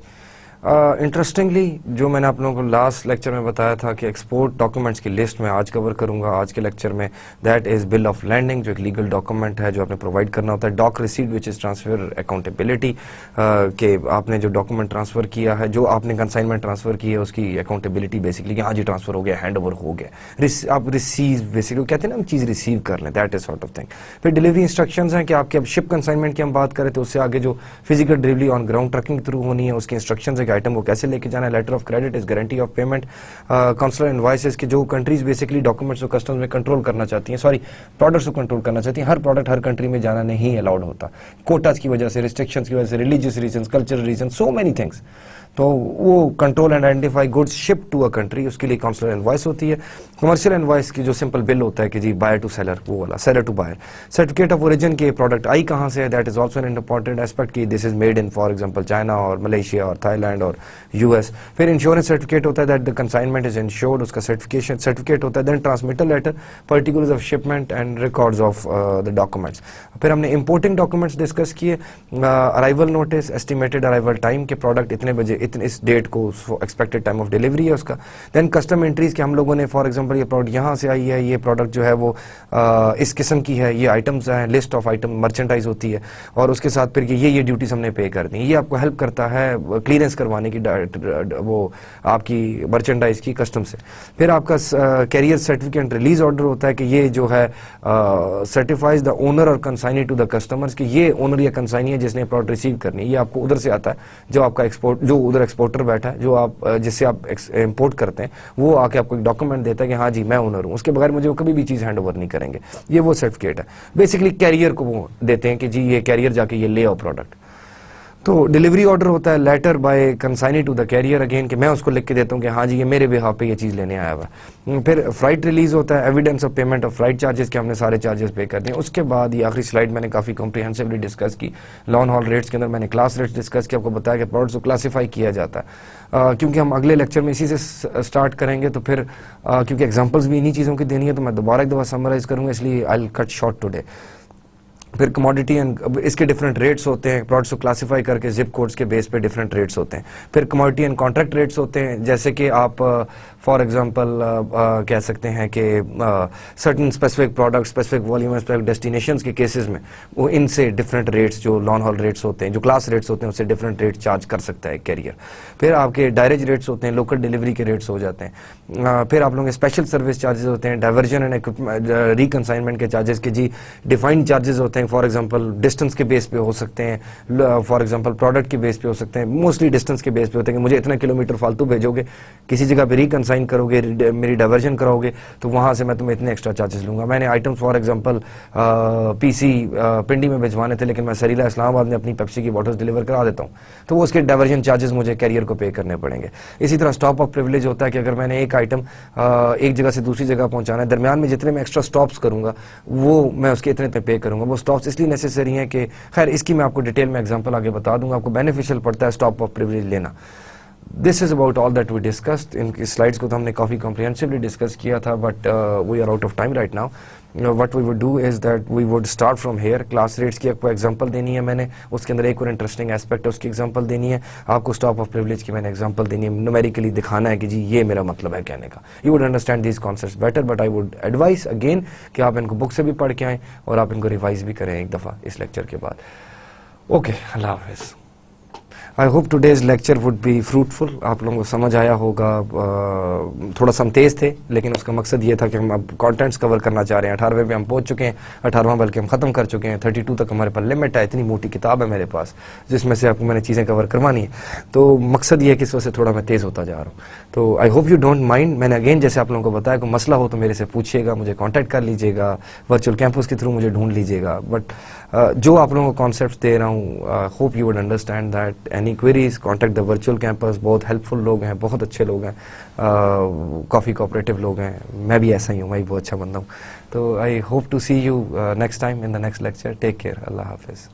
Interestingly जो मैंने आप लोगों को लास्ट लेक्चर में बताया था कि एक्सपोर्ट डॉक्यूमेंट्स की लिस्ट में आज कवर करूंगा आज के लेक्चर में, that is bill of landing, जो एक लीगल डॉक्यूमेंट है जो आपने प्रोवाइड करना होता है। Dock receipt which is transfer accountability, के आपने जो डॉक्यूमेंट ट्रांसफ़र किया है, जो आपने कंसाइनमेंट ट्रांसफ़र की है उसकी अकाउंटेबिलिटी बेसिकली कि हाँ जी ट्रांसफ़र हो गया, हैंड ओवर हो गया। आप रिसीव बेसिकली कहते हैं ना हम चीज़ रिसीव कर लें, that is sort of thing. फिर डिलीवरी इंस्ट्रक्शंस हैं कि आपके अब शिप कंसाइनमेंट की हम बात करें तो उससे आगे जो physical delivery on ground trucking through होनी है उसकी इंस्ट्रक्शंस है कि आइटम को कैसे लेके जाना है। Letter of credit is guarantee of payment, counsellor invoices की जो कंट्रीज बेसिकली डॉक्यूमेंट्स और कस्टम्स में कंट्रोल करना चाहती हैं, सॉरी प्रोडक्ट्स को कंट्रोल करना चाहती हैं। हर प्रोडक्ट हर कंट्री में जाना नहीं अलाउड होता, कोटास की वजह से, रिस्ट्रिक्शंस की वजह से, religious reasons, cultural reason, so many things. तो वो control and identify goods ship to a country, उसके लिए काउंसलर इनवॉइस होती है। कमर्शियल इनवॉइस की जो सिंपल बिल होता है कि जी बायर टू सेलर, वो वाला seller to buyer. Certificate of origin के प्रोडक्ट आई कहाँ से है, that is also an important aspect कि this is made in for example China और मलेशिया और थाईलैंड और यूएस। फिर इंश्योरेंस सर्टिफिकेट होता है that the consignment is insured, उसका सर्टिफिकेट होता है। Then transmitter letter, particulars of shipment and records of the documents. फिर हमने इंपोर्टिंग डॉक्यूमेंट्स डिस्कस किए, arrival notice, estimated arrival time के प्रोडक्ट इतने बजे, इतने इस डेट को एक्सपेक्टेड टाइम ऑफ डिलीवरी है उसका। देन कस्टम एंट्रीज के हम लोगों ने फॉर एग्जांपल ये प्रोडक्ट यहाँ से आई है, ये प्रोडक्ट जो है वो इस किस्म की है, ये आइटम्स हैं, लिस्ट ऑफ आइटम मर्चेंडाइज होती है और उसके साथ फिर ये ड्यूटीज हमने पे कर दी। ये आपको हेल्प करता है क्लियरेंस करवाने की, वो आपकी मर्चेंडाइज की कस्टम से। फिर आपका कैरियर सर्टिफिकेट रिलीज ऑर्डर होता है कि ये जो है सर्टिफाइज द ओनर और कंसाइनी टू द कस्टमर्स कि ये ओनर या कंसाइनी है जिसने प्रोडक्ट रिसीव करनी है। ये आपको उधर से आता है जो आपका एक्सपोर्ट, जो उधर एक्सपोर्टर बैठा है, जो आप जिससे आप इंपोर्ट करते हैं, वो आके आपको एक डॉक्यूमेंट देता है कि हाँ जी मैं ओनर हूँ, उसके बगैर मुझे वो कभी भी चीज़ हैंड ओवर नहीं करेंगे। ये वो सर्टिफिकेट है। बेसिकली कैरियर को वो देते हैं कि जी ये कैरियर जाके ये ले आओ प्रोडक्ट। तो डिलीवरी ऑर्डर होता है letter by consignee to the carrier again, कि मैं उसको लिख के देता हूँ कि हाँ जी ये मेरे बिहाफ पे ये चीज़ लेने आया हुआ है। फिर फ्लाइट रिलीज होता है, evidence of payment of flight charges के हमने सारे चार्जेस पे कर दिए। उसके बाद ये आखिरी स्लाइड मैंने काफ़ी कॉम्प्रिहेंसिवली डिस्कस की। लॉन्ग हॉल रेट्स के अंदर मैंने क्लास रेट्स डिस्कस किया, आपको बताया कि प्रोडक्ट्स को क्लासीफाई किया जाता है। क्योंकि हम अगले लेक्चर में इसी से स्टार्ट करेंगे, तो फिर क्योंकि एग्जाम्पल्स भी इन्हीं चीज़ों की देनी है, तो मैं दोबारा एक दफ़ा समराइज करूँगा, इसलिए I will cut short today. फिर कमोडिटी एंड इसके डिफरेंट रेट्स होते हैं, प्रोडक्ट्स को क्लासीफाई करके जिप कोड्स के बेस पे डिफरेंट रेट्स होते हैं। फिर कमोडिटी एंड कॉन्ट्रैक्ट रेट्स होते हैं, जैसे कि आप फॉर एग्जांपल कह सकते हैं कि certain specific product, specific volume, specific destinations के केसेस में वो इनसे डिफरेंट रेट्स, जो लॉन्ग हॉल रेट्स होते हैं, जो क्लास रेट्स होते हैं, उससे डिफरेंट रेट चार्ज कर सकता है कैरियर। फिर आपके डायरेक्ट रेट्स होते हैं, लोकल डिलीवरी के रेट्स हो जाते हैं। फिर आप लोगों के स्पेशल सर्विस चार्जेस होते हैं, डाइवर्जन एंड रिकंसाइनमेंट के चार्जेस के जी डिफाइंड चार्जेस होते हैं। फॉर एग्जांपल डिस्टेंस के बेस पे हो सकते हैं, फॉर एग्जांपल प्रोडक्ट के बेस पे हो सकते हैं, मोस्टली डिस्टेंस के बेस पे होते हैं कि मुझे इतना किलोमीटर फालतू भेजोगे, किसी जगह पे रिकंसाइन करोगे, मेरी डाइवर्जन कराओगे, तो वहाँ से मैं तुम्हें इतने एक्स्ट्रा चार्जेस लूँगा। मैंने आइटम्स फॉर एग्जांपल पीसी पिंडी में भिजवाने थे, लेकिन मैं सरीला इस्लामाबाद में अपनी पेप्सी की बॉटल्स डिलीवर करा देता हूँ, तो वो उसके डाइवर्जन चार्जेस मुझे कैरियर को पे करने पड़ेंगे। इसी तरह स्टॉप ऑफ प्रिविलेज होता है कि अगर मैंने एक आइटम एक जगह से दूसरी जगह पहुँचाना है, दरमियान में जितने मैं एक्स्ट्रा स्टॉप्स करूँगा वो मैं उसके इतने पे करूँगा। वो स्टॉप्स इसलिए नेसेसरी हैं कि खैर इसकी मैं आपको डिटेल में एग्जांपल आगे बता दूंगा, आपको बेनिफिशियल पड़ता है स्टॉप ऑफ प्रिविलेज लेना। This is about all that we discussed. इन स्लाइड्स को तो हमने काफ़ी कॉम्प्रिहेंसिवली डिस्कस किया था, but we are out of time right now. What we would do is that we would start from here. Class rates की आपको example देनी है मैंने, उसके अंदर एक और इंटरेस्टिंग एस्पेक्ट है, उसकी एग्जांपल देनी है। आपको स्टॉप ऑफ प्रिविलेज की मैंने एग्जांपल देनी है, न्यूमेरिकली दिखाना है कि जी ये मेरा मतलब है कहने का। You would understand these concepts better, but I would advise again कि आप इनको बुक से भी पढ़ के आएँ और आप इनको रिवाइज भी करें एक दफ़ा इस लेक्चर के बाद। ओके, अल्लाह हाफ़िज़। I hope today's lecture would be fruitful. आप लोगों को समझ आया होगा। थोड़ा सा हम तेज़ थे, लेकिन उसका मकसद ये था कि हम अब कंटेंट्स कवर करना चाह रहे हैं। 18वें पे हम पहुंच चुके हैं, 18वां बल्कि हम ख़त्म कर चुके हैं। 32 तक हमारे पास लिमिट है। इतनी मोटी किताब है मेरे पास जिसमें से आपको मैंने चीज़ें कवर करवानी है, तो मकसद ये है कि इस वजह से थोड़ा मैं तेज़ होता जा रहा हूँ। तो I hope you don't mind. मैंने अगेन जैसे आप लोगों को बताया, कोई मसला हो तो मेरे से पूछिएगा, मुझे कॉन्टैक्ट कर लीजिएगा, वर्चुअल कैंपस के थ्रू मुझे ढूंढ लीजिएगा। बट जो आप लोगों को कॉन्सेप्ट्स दे रहा हूँ, hope you would understand that. Any queries contact the virtual campus. बहुत हेल्पफुल लोग हैं, बहुत अच्छे लोग हैं, काफ़ी कोऑपरेटिव लोग हैं। मैं भी ऐसा ही हूँ, मैं भी बहुत अच्छा बंदा हूँ। तो I hope to see you next time in the next lecture. Take care, अल्लाह हाफिज़।